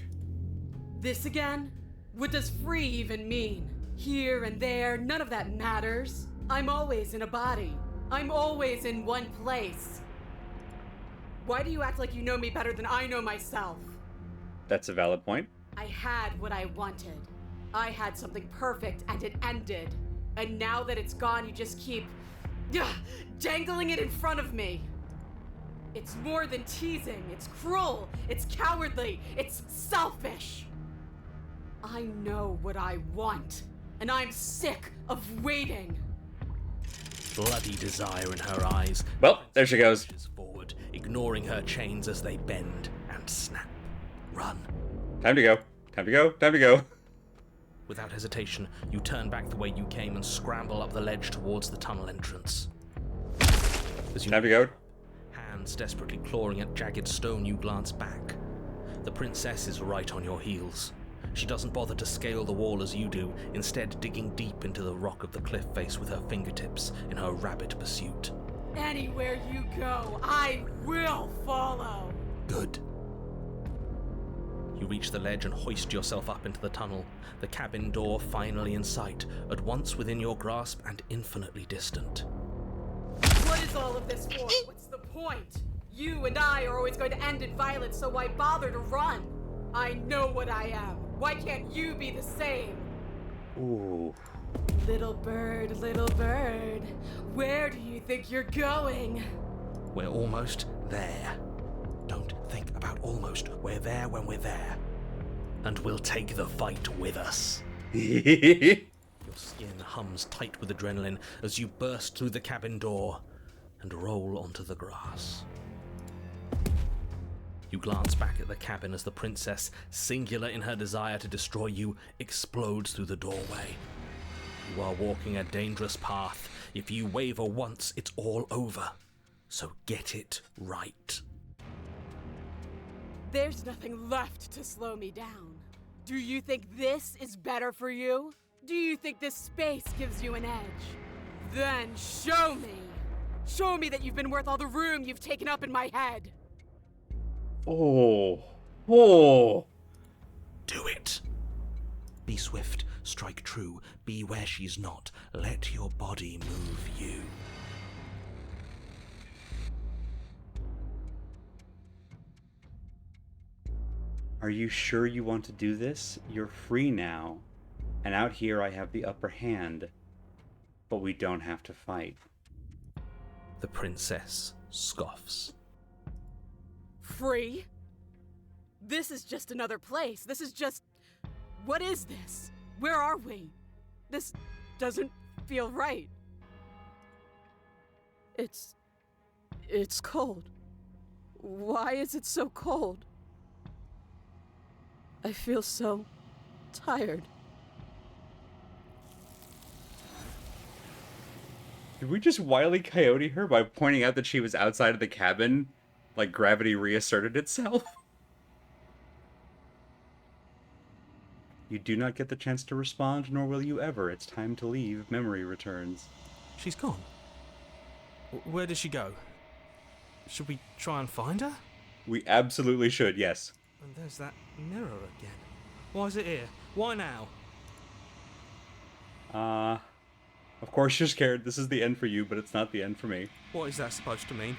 Speaker 3: This again? What does free even mean? Here and there, none of that matters. I'm always in a body. I'm always in one place. Why do you act like you know me better than I know myself?
Speaker 2: That's a valid point.
Speaker 3: I had what I wanted. I had something perfect and it ended. And now that it's gone, you just keep dangling it in front of me. It's more than teasing. It's cruel. It's cowardly. It's selfish. I know what I want, and I'm sick of waiting.
Speaker 5: Bloody desire in her eyes.
Speaker 2: Well, there she goes.
Speaker 5: Pushes forward, ignoring her chains as they bend and snap. Run.
Speaker 2: Time to go. Time to go. Time to go.
Speaker 1: Without hesitation, you turn back the way you came and scramble up the ledge towards the tunnel entrance. As you
Speaker 2: Time to go.
Speaker 1: hands desperately clawing at jagged stone, you glance back. The princess is right on your heels. She doesn't bother to scale the wall as you do, instead digging deep into the rock of the cliff face with her fingertips in her rabid pursuit.
Speaker 3: Anywhere you go, I will follow.
Speaker 1: Good. You reach the ledge and hoist yourself up into the tunnel, the cabin door finally in sight, at once within your grasp and infinitely distant.
Speaker 3: What is all of this for? What's the point? You and I are always going to end in violence, so why bother to run? I know what I am. Why can't you be the same?
Speaker 2: Ooh.
Speaker 3: Little bird, where do you think you're going?
Speaker 1: We're almost there. Don't think about almost. We're there when we're there. And we'll take the fight with us. Your skin hums tight with adrenaline as you burst through the cabin door and roll onto the grass. You glance back at the cabin as the princess, singular in her desire to destroy you, explodes through the doorway. You are walking a dangerous path. If you waver once, it's all over. So get it right.
Speaker 3: There's nothing left to slow me down. Do you think this is better for you? Do you think this space gives you an edge? Then show me! Show me that you've been worth all the room you've taken up in my head!
Speaker 2: Oh.
Speaker 1: Do it. Be swift, strike true, be where she's not. Let your body move you.
Speaker 2: Are you sure you want to do this? You're free now. And out here I have the upper hand. But we don't have to fight.
Speaker 1: The princess scoffs.
Speaker 3: Free? This is just another place. This is just... What is this? Where are we? This doesn't feel right. It's cold. Why is it so cold? I feel so tired.
Speaker 2: Did we just Wile E. Coyote her by pointing out that she was outside of the cabin? Like gravity reasserted itself? You do not get the chance to respond, nor will you ever. It's time to leave. Memory returns.
Speaker 1: She's gone. Where did she go? Should we try and find her?
Speaker 2: We absolutely should, yes.
Speaker 1: And there's that mirror again. Why is it here? Why now?
Speaker 2: Of course you're scared. This is the end for you, but it's not the end for me.
Speaker 4: What is that supposed to mean?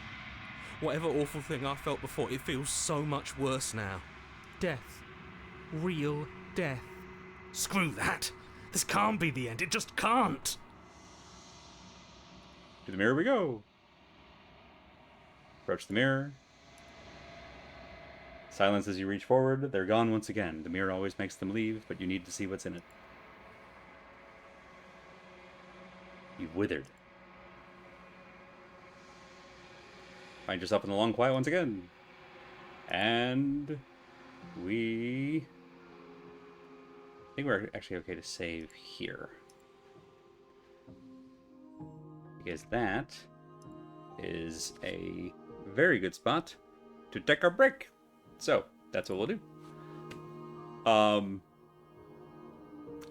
Speaker 4: Whatever awful thing I felt before, it feels so much worse now. Death. Real death.
Speaker 5: Screw that! This can't be the end, it just can't!
Speaker 2: To the mirror we go. Approach the mirror. Silence as you reach forward. They're gone once again. The mirror always makes them leave, but you need to see what's in it. You've withered. Find yourself in the long quiet once again. And I think we're actually okay to save here. Because that is a very good spot to take our break. So, that's what we'll do.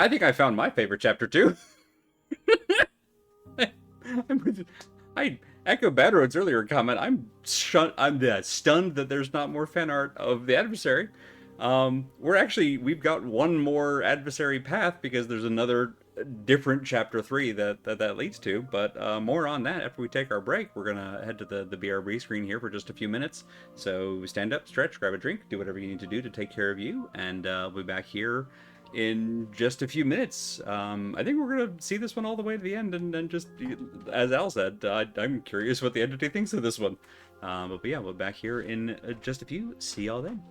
Speaker 2: I think I found my favorite chapter too. I echo Bad Road's earlier comment. I'm stunned that there's not more fan art of the adversary. We've got one more adversary path because there's another different chapter 3 that leads to, but more on that after we take our break. We're gonna head to the BRB screen here for just a few minutes. So stand up, stretch, grab a drink, do whatever you need to do to take care of you, and we'll be back here in just a few minutes. I think we're gonna see this one all the way to the end, and then just, as Al said, I'm curious what the entity thinks of this one. But yeah, we'll be back here in just a few. See y'all then.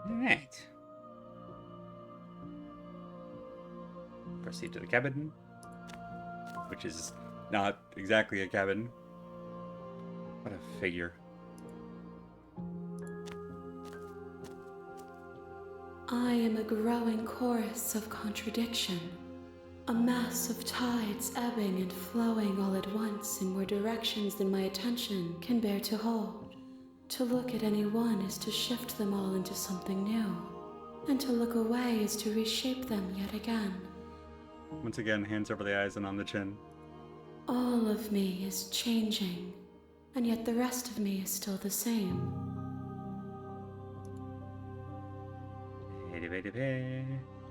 Speaker 2: Alright. Proceed to the cabin, which is not exactly a cabin. What a figure.
Speaker 3: I am a growing chorus of contradiction, a mass of tides ebbing and flowing all at once in more directions than my attention can bear to hold. To look at any one is to shift them all into something new, and to look away is to reshape them yet again.
Speaker 2: Once again, hands over the eyes and on the chin.
Speaker 3: All of me is changing, and yet the rest of me is still the same.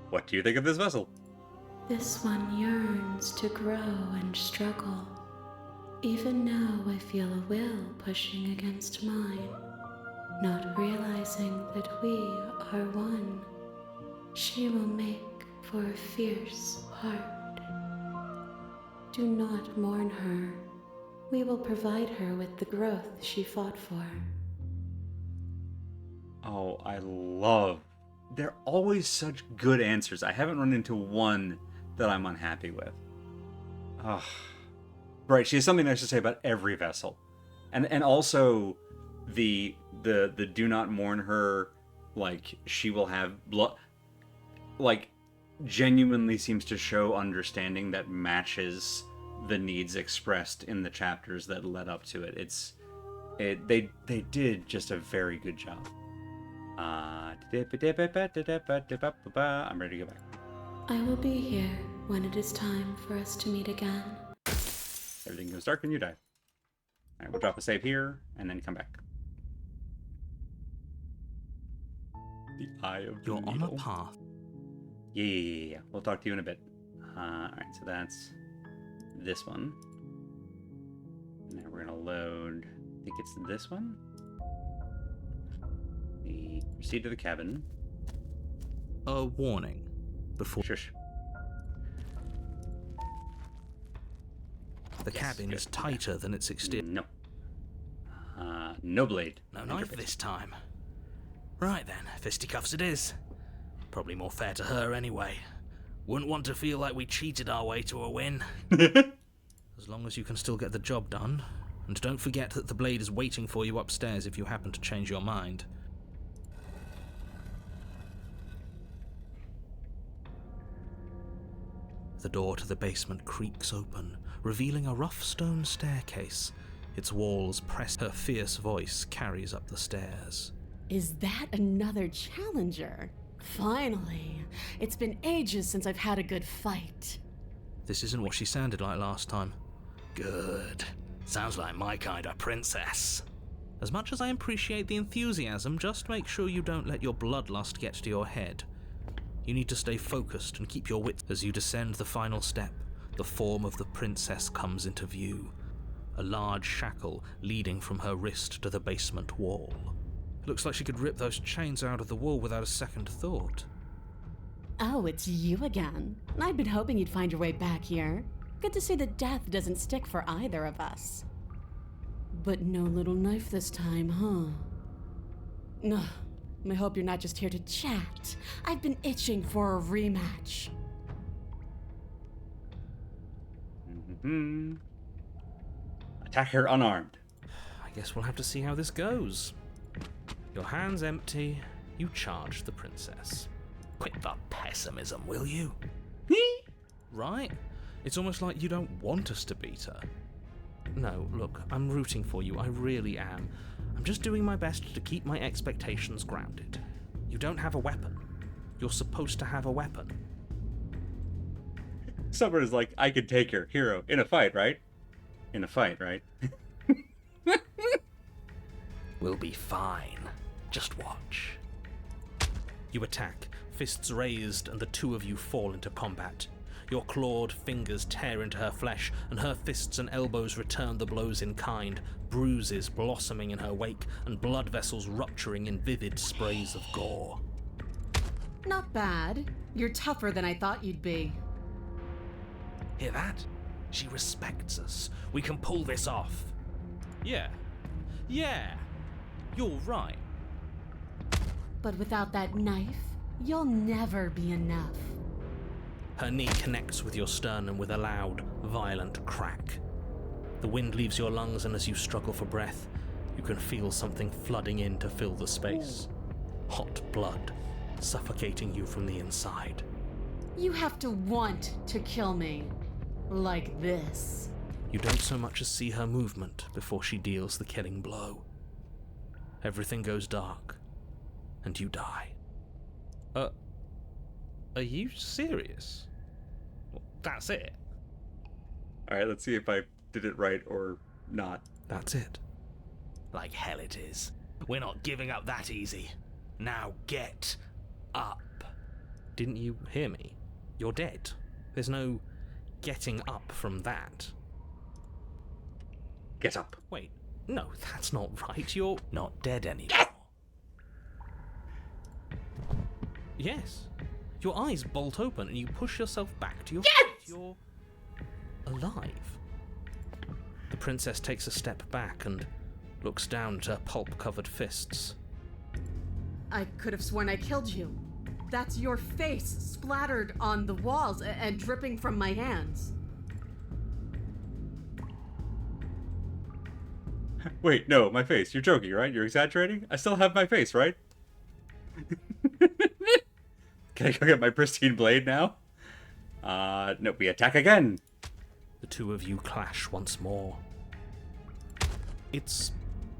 Speaker 2: What do you think of this vessel?
Speaker 3: This one yearns to grow and struggle. Even now I feel a will pushing against mine, not realizing that we are one. She will make for a fierce heart. Do not mourn her. We will provide her with the growth she fought for.
Speaker 2: Oh, I love. They're always such good answers. I haven't run into one that I'm unhappy with. Ugh. Right, she has something nice to say about every vessel. And also the do not mourn her, like she will have blood, like genuinely seems to show understanding that matches the needs expressed in the chapters that led up to it. They did just a very good job. I'm ready to go back.
Speaker 3: I will be here when it is time for us to meet again.
Speaker 2: Everything goes dark and you die. Alright, we'll drop a save here and then come back. The Eye of the
Speaker 1: You're on a
Speaker 2: Needle.
Speaker 1: path.
Speaker 2: Yeah. We'll talk to you in a bit. Alright, so that's this one. Now we're gonna load, I think it's this one. We proceed to the cabin.
Speaker 1: A warning before
Speaker 2: Shush.
Speaker 1: the cabin is tighter than its exterior.
Speaker 2: No. No blade.
Speaker 5: No knife this time. Right then, fisticuffs it is. Probably more fair to her anyway. Wouldn't want to feel like we cheated our way to a win.
Speaker 1: As long as you can still get the job done. And don't forget that the blade is waiting for you upstairs if you happen to change your mind. The door to the basement creaks open, revealing a rough stone staircase. Its walls press. Her fierce voice carries up the stairs.
Speaker 3: Is that another challenger? Finally. It's been ages since I've had a good fight.
Speaker 1: This isn't what she sounded like last time.
Speaker 5: Good. Sounds like my kind of princess.
Speaker 1: As much as I appreciate the enthusiasm, just make sure you don't let your bloodlust get to your head. You need to stay focused and keep your wits. As you descend the final step, the form of the princess comes into view. A large shackle leading from her wrist to the basement wall. It looks like she could rip those chains out of the wall without a second thought.
Speaker 3: Oh, it's you again. I'd been hoping you'd find your way back here. Good to see that death doesn't stick for either of us. But no little knife this time, huh? No. I hope you're not just here to chat. I've been itching for a rematch.
Speaker 2: Attack her unarmed.
Speaker 1: I guess we'll have to see how this goes. Your hands empty, you charge the princess.
Speaker 5: Quit the pessimism, will you?
Speaker 1: Right? It's almost like you don't want us to beat her. No, look, I'm rooting for you, I really am. I'm just doing my best to keep my expectations grounded. You don't have a weapon. You're supposed to have a weapon.
Speaker 2: Someone is like, I could take her, hero, in a fight, right? In a fight, right?
Speaker 5: We'll be fine. Just watch.
Speaker 1: You attack, fists raised, and the two of you fall into combat. Your clawed fingers tear into her flesh, and her fists and elbows return the blows in kind, bruises blossoming in her wake, and blood vessels rupturing in vivid sprays of gore.
Speaker 3: Not bad. You're tougher than I thought you'd be.
Speaker 5: Hear that? She respects us. We can pull this off.
Speaker 1: Yeah, you're right.
Speaker 3: But without that knife, you'll never be enough.
Speaker 1: Her knee connects with your sternum with a loud, violent crack. The wind leaves your lungs, and as you struggle for breath, you can feel something flooding in to fill the space. Hot blood. suffocating you from the inside.
Speaker 3: You have to want to kill me. Like this.
Speaker 1: You don't so much as see her movement before she deals the killing blow. Everything goes dark, and you die. Are you serious? Well, that's it.
Speaker 2: Alright, let's see if I did it right or not.
Speaker 1: That's it.
Speaker 5: Like hell it is. We're not giving up that easy. Now get up.
Speaker 1: Didn't you hear me? You're dead. There's no getting up from that.
Speaker 2: Get up.
Speaker 1: Wait, no, that's not right. You're...
Speaker 5: Not dead anymore.
Speaker 1: Yes. Your eyes bolt open and you push yourself back to your
Speaker 2: Yes!
Speaker 1: feet. You're alive. The princess takes a step back and looks down at her pulp-covered fists.
Speaker 3: I could have sworn I killed you. That's your face splattered on the walls and dripping from my hands.
Speaker 2: Wait, no, my face. You're joking, right? You're exaggerating? I still have my face, right? Can I go get my pristine blade now? No, we attack again.
Speaker 1: The two of you clash once more. It's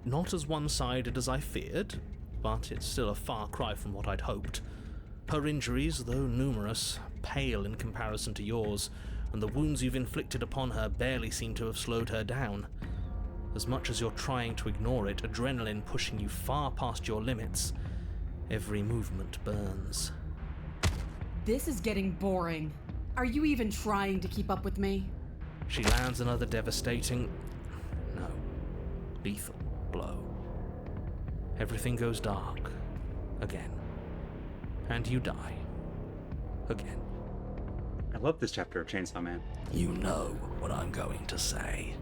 Speaker 1: not as one-sided as I feared, but it's still a far cry from what I'd hoped. Her injuries, though numerous, pale in comparison to yours, and the wounds you've inflicted upon her barely seem to have slowed her down. As much as you're trying to ignore it, adrenaline pushing you far past your limits, every movement burns.
Speaker 3: This is getting boring. Are you even trying to keep up with me?
Speaker 1: She lands another devastating, no, lethal blow. Everything goes dark. Again. And you die. Again.
Speaker 2: I love this chapter of Chainsaw Man.
Speaker 5: You know what I'm going to say.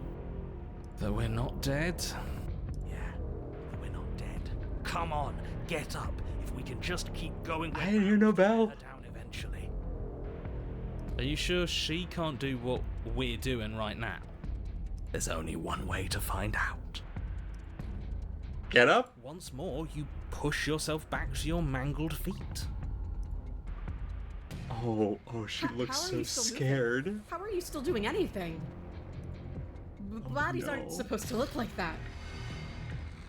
Speaker 1: That we're not dead?
Speaker 5: Yeah, we're not dead. Come on, get up. If we can just keep going,
Speaker 2: I didn't hear no bell.
Speaker 5: her down eventually.
Speaker 1: Are you sure she can't do what we're doing right now?
Speaker 5: There's only one way to find out.
Speaker 2: Get up?
Speaker 1: Once more, you push yourself back to your mangled feet.
Speaker 2: Oh, she looks
Speaker 3: How are
Speaker 2: so
Speaker 3: you still
Speaker 2: scared.
Speaker 3: moving? How are you still doing anything? Bodies aren't
Speaker 2: no.
Speaker 3: supposed to look like that.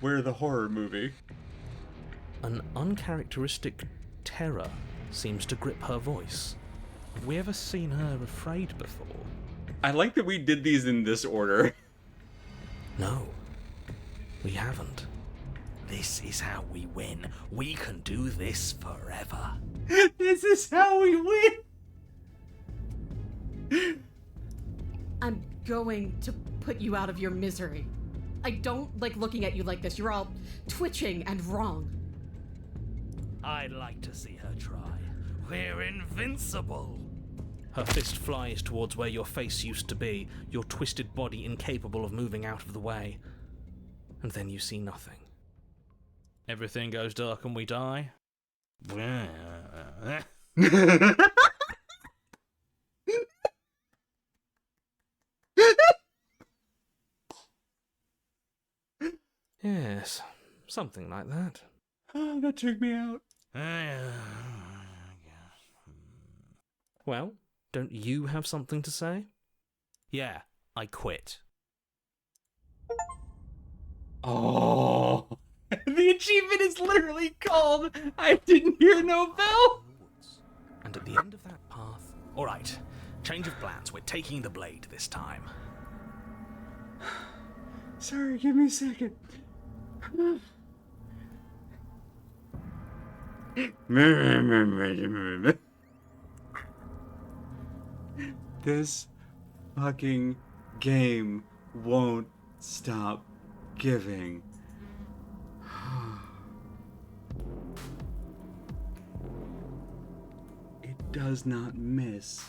Speaker 2: We're the horror movie.
Speaker 1: An uncharacteristic terror seems to grip her voice. Have we ever seen her afraid before?
Speaker 2: I like that we did these in this order.
Speaker 1: No, we haven't.
Speaker 5: This is how we win. We can do this forever.
Speaker 2: This is how we win.
Speaker 3: I'm going to put you out of your misery. I don't like looking at you like this. You're all twitching and wrong.
Speaker 5: I'd like to see her try. We're invincible.
Speaker 1: Her fist flies towards where your face used to be, your twisted body incapable of moving out of the way. And then you see nothing. Everything goes dark and we die. Yes, something like that.
Speaker 2: Oh, that took me out.
Speaker 1: Well, don't you have something to say?
Speaker 5: Yeah, I quit.
Speaker 2: Oh. The achievement is literally called I didn't hear no bell.
Speaker 1: And at the end of that path,
Speaker 5: All right, change of plans. We're taking the blade this time.
Speaker 2: Sorry, give me a second. This fucking game won't stop giving. It does not miss.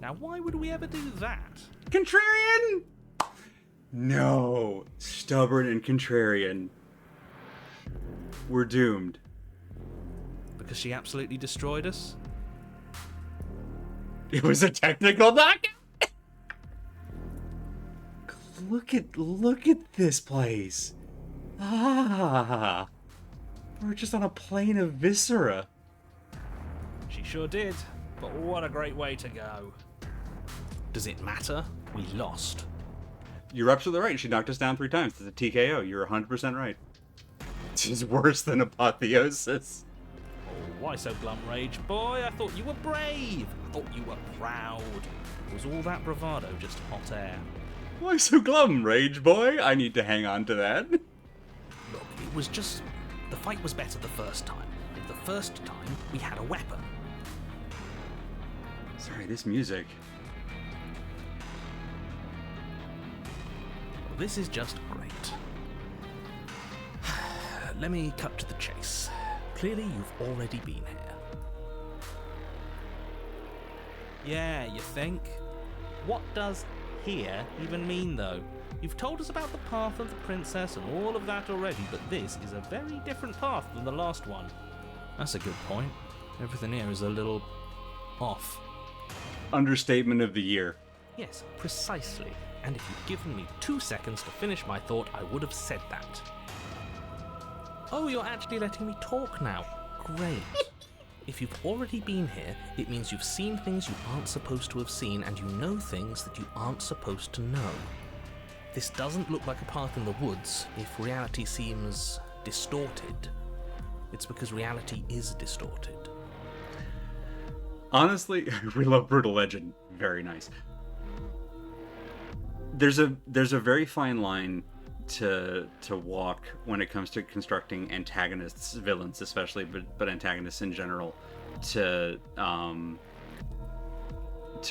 Speaker 1: now why would we ever do that?
Speaker 2: Contrarian? No. Stubborn and contrarian. We're doomed.
Speaker 1: Because she absolutely destroyed us?
Speaker 2: It was a technical knockout. Look at this place. Ah. We're just on a plane of viscera.
Speaker 5: She sure did, but what a great way to go.
Speaker 1: Does it matter? We lost.
Speaker 2: You're absolutely right. She knocked us down 3 times. It's a TKO. You're 100% right. She's worse than apotheosis.
Speaker 5: Oh, why so glum, Rage Boy? I thought you were brave. I thought you were proud. Was all that bravado just hot air?
Speaker 2: Why so glum, Rage Boy? I need to hang on to that.
Speaker 1: Look, it was just... The fight was better the first time. And the first time, we had a weapon.
Speaker 2: Sorry, this music.
Speaker 1: This is just great. Let me cut to the chase. Clearly, you've already been here.
Speaker 5: Yeah, you think? What does here even mean, though? You've told us about the path of the princess and all of that already, but this is a very different path than the last one.
Speaker 1: That's a good point. Everything here is a little... off.
Speaker 2: Understatement of the year.
Speaker 1: Yes, precisely. And if you'd given me 2 seconds to finish my thought, I would have said that. Oh, you're actually letting me talk now. Great. If you've already been here, it means you've seen things you aren't supposed to have seen, and you know things that you aren't supposed to know. This doesn't look like a path in the woods. If reality seems distorted, it's because reality is distorted.
Speaker 2: Honestly, we love Brutal Legend. Very nice. There's a very fine line to walk when it comes to constructing antagonists, villains especially, but antagonists in general, to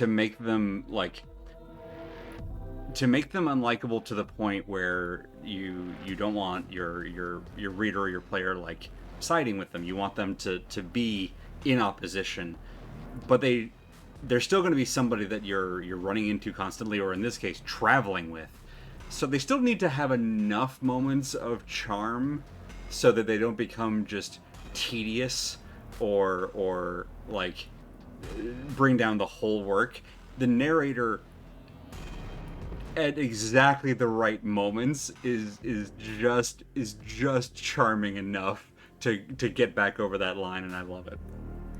Speaker 2: make them unlikable to the point where you don't want your reader or your player like siding with them. You want them to be in opposition, but they're still going to be somebody that you're running into constantly, or in this case, traveling with. So they still need to have enough moments of charm so that they don't become just tedious or like bring down the whole work. The narrator at exactly the right moments is just charming enough to get back over that line, and I love it.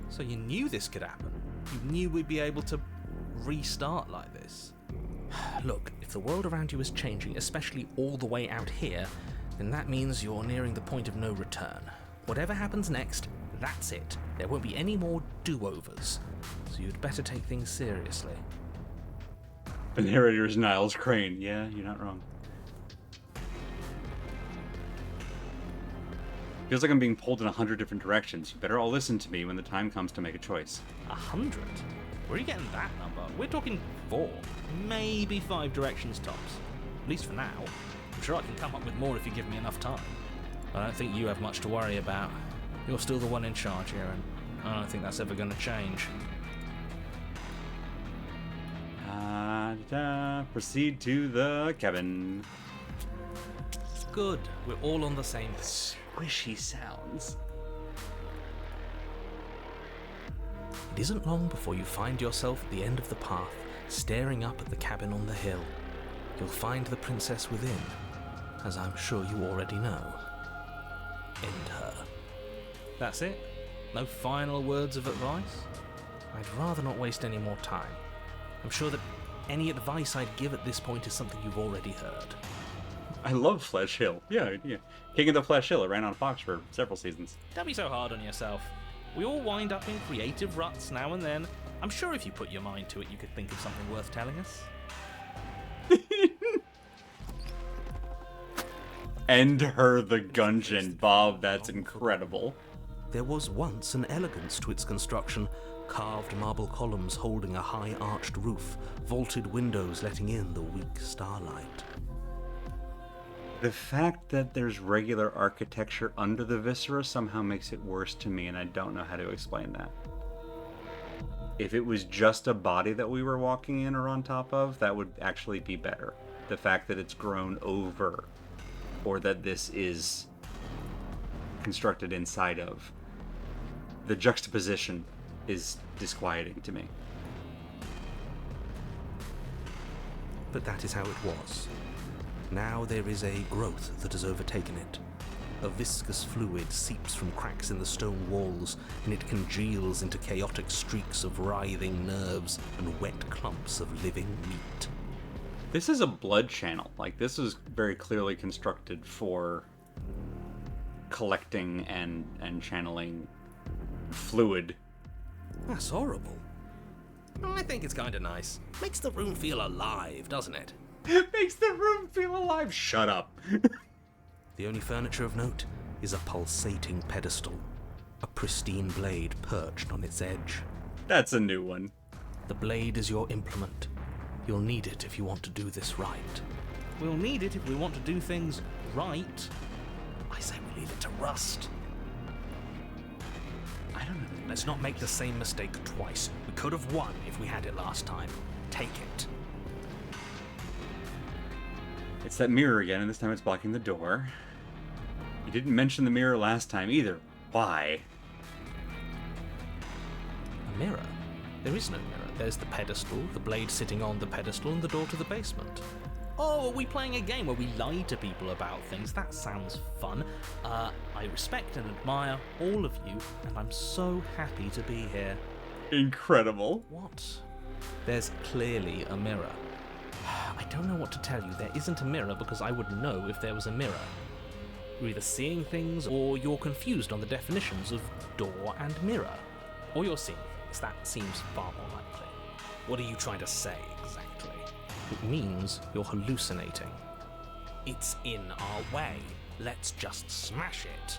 Speaker 1: So you knew this could happen? You knew we'd be able to restart like this? Look, if the world around you is changing, especially all the way out here, then that means you're nearing the point of no return. Whatever happens next, that's it. There won't be any more do-overs. So you'd better take things seriously.
Speaker 2: The narrator is Niles Crane. Yeah, you're not wrong. Feels like I'm being pulled in 100 different directions. You better all listen to me when the time comes to make a choice.
Speaker 5: 100? Where are you getting that number? We're talking 4, maybe 5 directions tops. At least for now. I'm sure I can come up with more if you give me enough time.
Speaker 1: I don't think you have much to worry about. You're still the one in charge here, and I don't think that's ever going to change.
Speaker 2: Proceed to the cabin.
Speaker 1: Good. We're all on the same page.
Speaker 2: Squishy sounds.
Speaker 1: It isn't long before you find yourself at the end of the path, staring up at the cabin on the hill. You'll find the princess within, as I'm sure you already know. End her. That's it? No final words of advice? I'd rather not waste any more time. I'm sure that any advice I'd give at this point is something you've already heard.
Speaker 2: I love Flesh Hill. Yeah. King of the Flesh Hill. It ran on Fox for several seasons.
Speaker 5: Don't be so hard on yourself. We all wind up in creative ruts now and then. I'm sure if you put your mind to it, you could think of something worth telling us.
Speaker 2: End her the Gungeon, Bob. That's incredible.
Speaker 1: There was once an elegance to its construction, carved marble columns holding a high arched roof, vaulted windows letting in the weak starlight.
Speaker 2: The fact that there's regular architecture under the viscera somehow makes it worse to me, and I don't know how to explain that. If it was just a body that we were walking in or on top of, that would actually be better. The fact that it's grown over, or that this is constructed inside of, the juxtaposition is disquieting to me.
Speaker 1: But that is how it was. Now there is a growth that has overtaken it.
Speaker 4: A viscous fluid seeps from cracks in the stone walls, and it congeals into chaotic streaks of writhing nerves and wet clumps of living meat.
Speaker 2: This is a blood channel. Like, this is very clearly constructed for collecting and channeling fluid.
Speaker 4: That's horrible. I think it's kind of nice. Makes the room feel alive, doesn't it?
Speaker 2: It makes the room feel alive. Shut up.
Speaker 4: The only furniture of note is a pulsating pedestal, a pristine blade perched on its edge.
Speaker 2: That's a new one.
Speaker 4: The blade is your implement. You'll need it if you want to do this right.
Speaker 1: We'll need it if we want to do things right.
Speaker 4: I say we leave it to rust.
Speaker 2: I don't know.
Speaker 1: Let's not make the same mistake twice. We could have won if we had it last time. Take it.
Speaker 2: It's that mirror again, and this time it's blocking the door. You didn't mention the mirror last time either. Why?
Speaker 4: A mirror? There is no mirror. There's the pedestal, the blade sitting on the pedestal, and the door to the basement.
Speaker 1: Oh, are we playing a game where we lie to people about things? That sounds fun. I respect and admire all of you, and I'm so happy to be here.
Speaker 2: Incredible.
Speaker 1: What?
Speaker 4: There's clearly a mirror.
Speaker 1: I don't know what to tell you. There isn't a mirror because I would know if there was a mirror. You're either seeing things or you're confused on the definitions of door and mirror. Or you're seeing things. That seems far more likely. What are you trying to say exactly?
Speaker 4: It means you're hallucinating.
Speaker 1: It's in our way. Let's just smash it.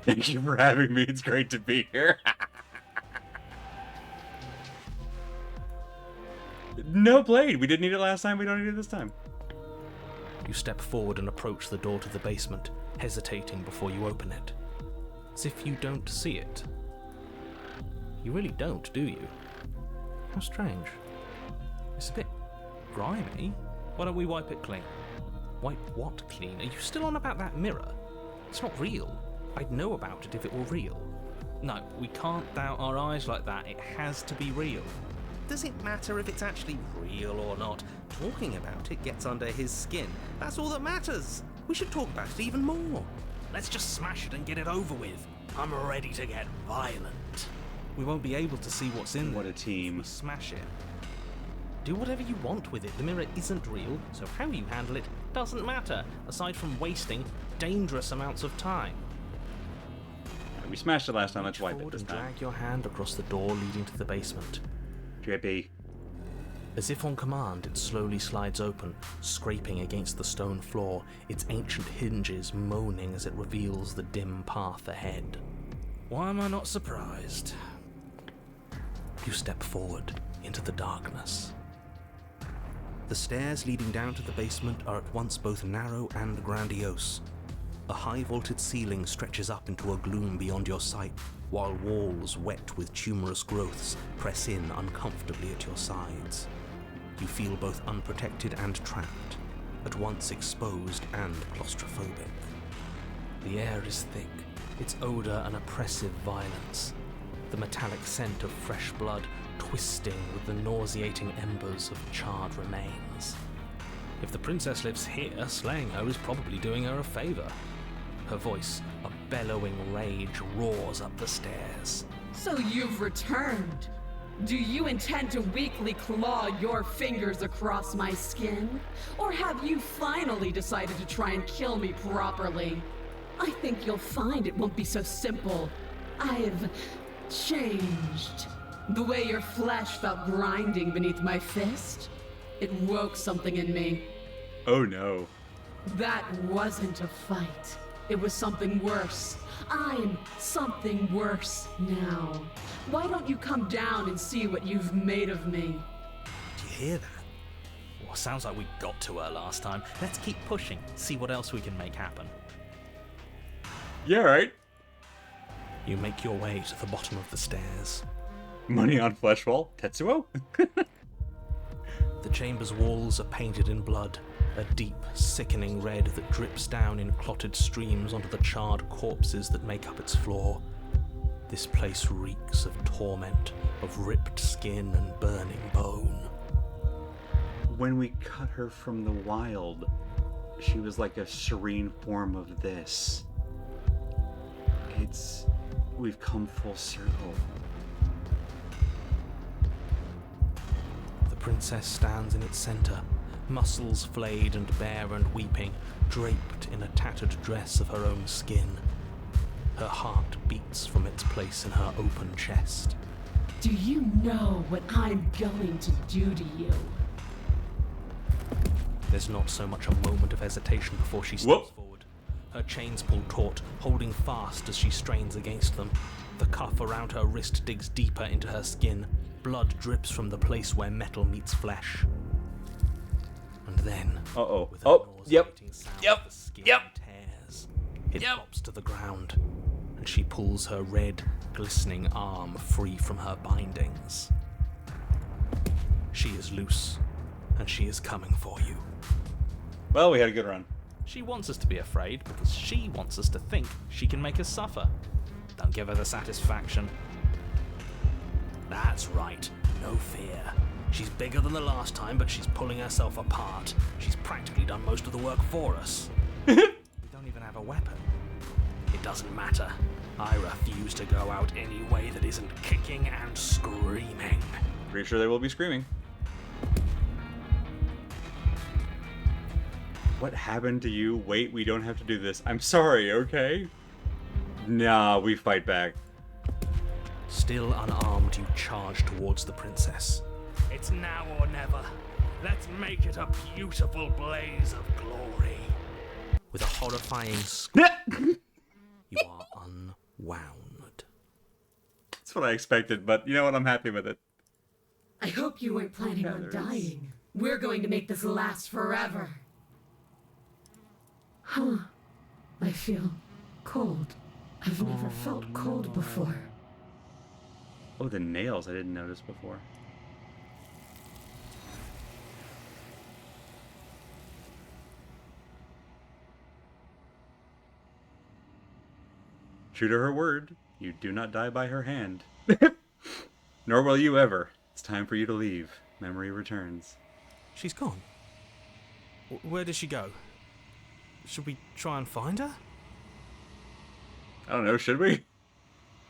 Speaker 2: Thank you for having me. It's great to be here. No blade. We didn't need it last time. We don't need it this time.
Speaker 4: You step forward and approach the door to the basement, hesitating before you open it. As if you don't see it. You really don't, do you? How strange. It's a bit grimy.
Speaker 1: Why don't we wipe it clean?
Speaker 4: Wipe what clean? Are you still on about that mirror? It's not real. I'd know about it if it were real.
Speaker 1: No, we can't doubt our eyes like that. It has to be real.
Speaker 4: Does it matter if it's actually real or not? Talking about it gets under his skin. That's all that matters. We should talk about it even more.
Speaker 1: Let's just smash it and get it over with. I'm ready to get violent.
Speaker 4: We won't be able to see what's in
Speaker 2: What
Speaker 4: there
Speaker 2: a team.
Speaker 4: if we smash it. Do whatever you want with it. The mirror isn't real, so how you handle it doesn't matter, aside from wasting dangerous amounts of time.
Speaker 2: We smashed it last time. Let's
Speaker 4: Reach
Speaker 2: wipe it
Speaker 4: forward
Speaker 2: this
Speaker 4: and
Speaker 2: time.
Speaker 4: drag your hand across the door leading to the basement.
Speaker 2: JP.
Speaker 4: As if on command, it slowly slides open, scraping against the stone floor, its ancient hinges moaning as it reveals the dim path ahead.
Speaker 1: Why am I not surprised?
Speaker 4: You step forward into the darkness. The stairs leading down to the basement are at once both narrow and grandiose. A high-vaulted ceiling stretches up into a gloom beyond your sight, while walls wet with tumorous growths press in uncomfortably at your sides. You feel both unprotected and trapped, at once exposed and claustrophobic. The air is thick, its odor an oppressive violence, the metallic scent of fresh blood twisting with the nauseating embers of charred remains.
Speaker 1: If the princess lives here, slaying her is probably doing her a favor.
Speaker 4: Her voice, a bellowing rage, roars up the stairs.
Speaker 3: So you've returned. Do you intend to weakly claw your fingers across my skin? Or have you finally decided to try and kill me properly? I think you'll find it won't be so simple. I've changed. The way your flesh felt grinding beneath my fist, it woke something in me.
Speaker 2: Oh no.
Speaker 3: That wasn't a fight. It was something worse. I'm something worse now. Why don't you come down and see what you've made of me?
Speaker 4: Do you hear that?
Speaker 1: Well, sounds like we got to her last time. Let's keep pushing, see what else we can make happen.
Speaker 2: Yeah, right.
Speaker 4: You make your way to the bottom of the stairs.
Speaker 2: Money on Fleshwall. Tetsuo?
Speaker 4: The chamber's walls are painted in blood, a deep, sickening red that drips down in clotted streams onto the charred corpses that make up its floor. This place reeks of torment, of ripped skin and burning bone.
Speaker 2: When we cut her from the wild, she was like a serene form of this. We've come full circle.
Speaker 4: The princess stands in its center, muscles flayed and bare and weeping, draped in a tattered dress of her own skin. Her heart beats from its place in her open chest.
Speaker 6: Do you know what I'm going to do to you?
Speaker 4: There's not so much a moment of hesitation before she
Speaker 2: Whoa.
Speaker 4: steps forward. Her chains pull taut, holding fast as she strains against them. The cuff around her wrist digs deeper into her skin. Blood drips from the place where metal meets flesh. And then,
Speaker 2: Uh-oh.
Speaker 4: with a
Speaker 2: Oh, yep.
Speaker 4: nauseating sound,
Speaker 2: Yep.
Speaker 4: the skin
Speaker 2: Yep.
Speaker 4: tears. It drops to the ground, and she pulls her red, glistening arm free from her bindings. She is loose, and she is coming for you.
Speaker 2: Well, we had a good run.
Speaker 4: She wants us to be afraid because she wants us to think she can make us suffer. Don't give her the satisfaction. That's right, no fear. She's bigger than the last time, but she's pulling herself apart. She's practically done most of the work for us. We don't even have a weapon. It doesn't matter. I refuse to go out any way that isn't kicking and screaming.
Speaker 2: Pretty sure they will be screaming. What happened to you? Wait, we don't have to do this. I'm sorry, okay? Nah, we fight back.
Speaker 4: Still unarmed, you charge towards the princess.
Speaker 5: It's now or never. Let's make it a beautiful blaze of glory.
Speaker 4: With a horrifying scream, you are unwound.
Speaker 2: That's what I expected, but you know what? I'm happy with it.
Speaker 6: I hope you weren't planning on dying. We're going to make this last forever. Huh. I feel cold. I've never felt cold before.
Speaker 2: Oh, the nails I didn't notice before. True to her word, you do not die by her hand. Nor will you ever. It's time for you to leave. Memory returns.
Speaker 4: She's gone. Where did she go? Should we try and find her?
Speaker 2: I don't know, should we?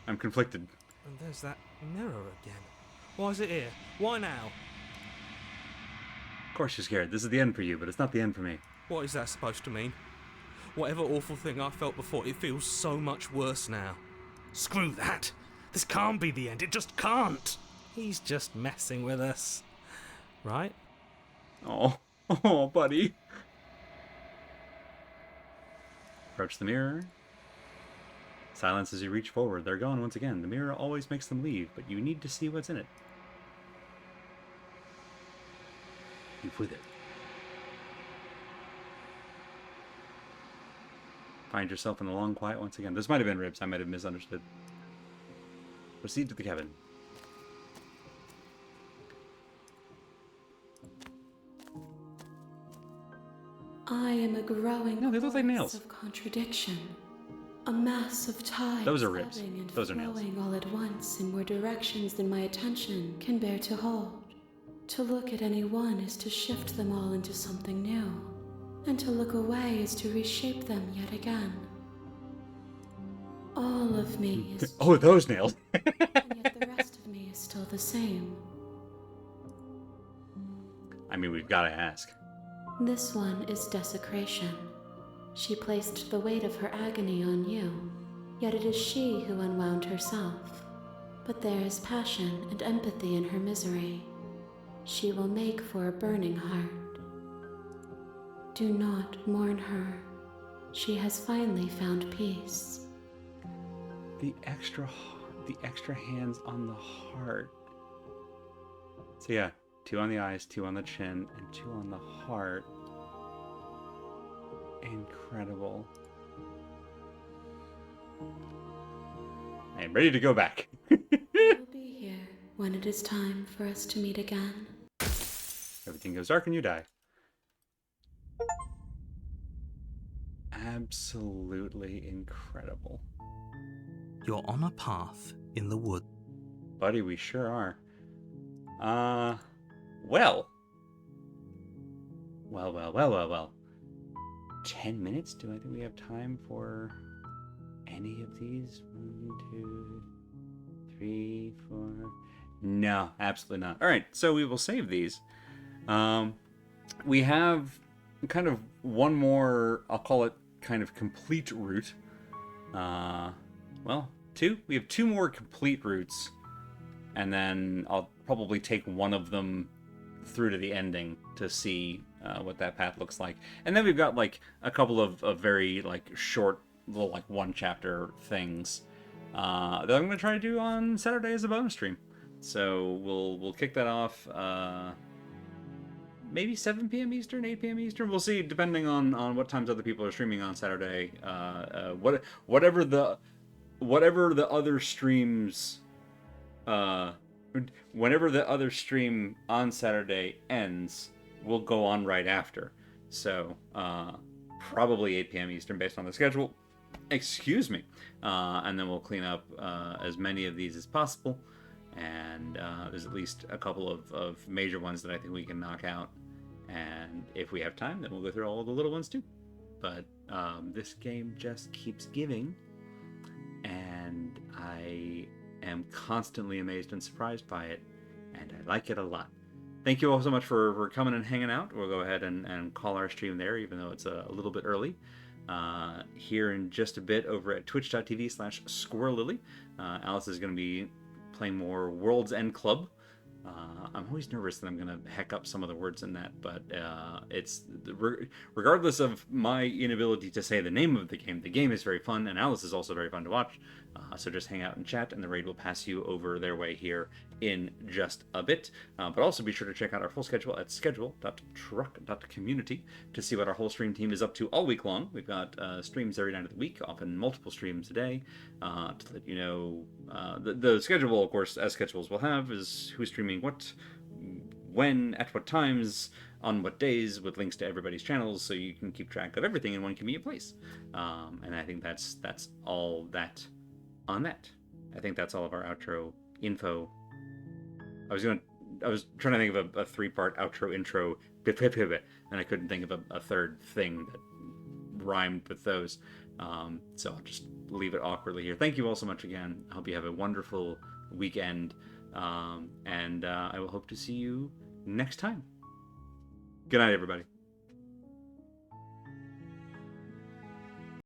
Speaker 2: I'm conflicted.
Speaker 4: And there's that mirror again. Why is it here? Why now?
Speaker 2: Of course you're scared. This is the end for you, but it's not the end for me.
Speaker 4: What is that supposed to mean? Whatever awful thing I felt before, it feels so much worse now.
Speaker 5: Screw that. This can't be the end. It just can't.
Speaker 4: He's just messing with us. Right?
Speaker 2: Oh, oh, buddy. Approach the mirror. Silence as you reach forward. They're gone once again. The mirror always makes them leave, but you need to see what's in it. Move with it. Find yourself in the long quiet once again. This might have been ribs. I might have misunderstood. Proceed to the cabin.
Speaker 3: I am a growing
Speaker 2: No, they look like
Speaker 3: chorus
Speaker 2: nails.
Speaker 3: of contradiction. A mass of tides
Speaker 2: Those are ribs.
Speaker 3: ebbing and
Speaker 2: Those are nails.
Speaker 3: flowing all at once in more directions than my attention can bear to hold. To look at any one is to shift them all into something new, and to look away is to reshape them yet again. All of me is
Speaker 2: Oh, those nails.
Speaker 3: and yet the rest of me is still the same.
Speaker 2: I mean, we've got to ask.
Speaker 3: This one is desecration. She placed the weight of her agony on you, yet it is she who unwound herself. But there is passion and empathy in her misery. She will make for a burning heart. Do not mourn her. She has finally found peace.
Speaker 2: The extra hands on the heart. So yeah, 2 on the eyes, 2 on the chin, and 2 on the heart. Incredible. I am ready to go back.
Speaker 3: I'll be here when it is time for us to meet again.
Speaker 2: Everything goes dark and you die. Absolutely incredible.
Speaker 1: You're on a path in the wood.
Speaker 2: Buddy, we sure are. Well. Well. 10 minutes. Do I think we have time for any of these? 1, 2, 3, 4. No, absolutely not. All right, so we will save these. We have kind of one more, I'll call it kind of complete route. Well, two. We have two more complete routes, and then I'll probably take one of them through to the ending to see what that path looks like. And then we've got like a couple of very like short little like one chapter things that I'm going to try to do on Saturday as a bonus stream. So we'll kick that off maybe 7 p.m. Eastern, 8 p.m. Eastern. We'll see, depending on what times other people are streaming on Saturday. Whatever the other streams, whenever the other stream on Saturday ends, we'll go on right after. So probably 8 p.m. Eastern based on the schedule. Excuse me. And then we'll clean up as many of these as possible. And there's at least a couple of major ones that I think we can knock out. And if we have time, then we'll go through all the little ones too. But this game just keeps giving. And I am constantly amazed and surprised by it. And I like it a lot. Thank you all so much for coming and hanging out. We'll go ahead and call our stream there, even though it's a little bit early. Here in just a bit over at twitch.tv/SquirrelLily. Alice is going to be playing more World's End Club. I'm always nervous that I'm going to heck up some of the words in that, but it's regardless of my inability to say the name of the game is very fun, and Alice is also very fun to watch. So just hang out and chat, and the raid will pass you over their way here in just a bit. But also be sure to check out our full schedule at schedule.truck.community to see what our whole stream team is up to all week long. We've got streams every night of the week, often multiple streams a day. To let you know, the schedule, of course, as schedules will have, is who's streaming what, when, at what times, on what days, with links to everybody's channels, so you can keep track of everything in one convenient place. And I think that's all that on that. I think that's all of our outro info. I was trying to think of a 3-part outro intro, and I couldn't think of a third thing that rhymed with those. So I'll just leave it awkwardly here. Thank you all so much again. I hope you have a wonderful weekend. And I will hope to see you next time. Good night, everybody.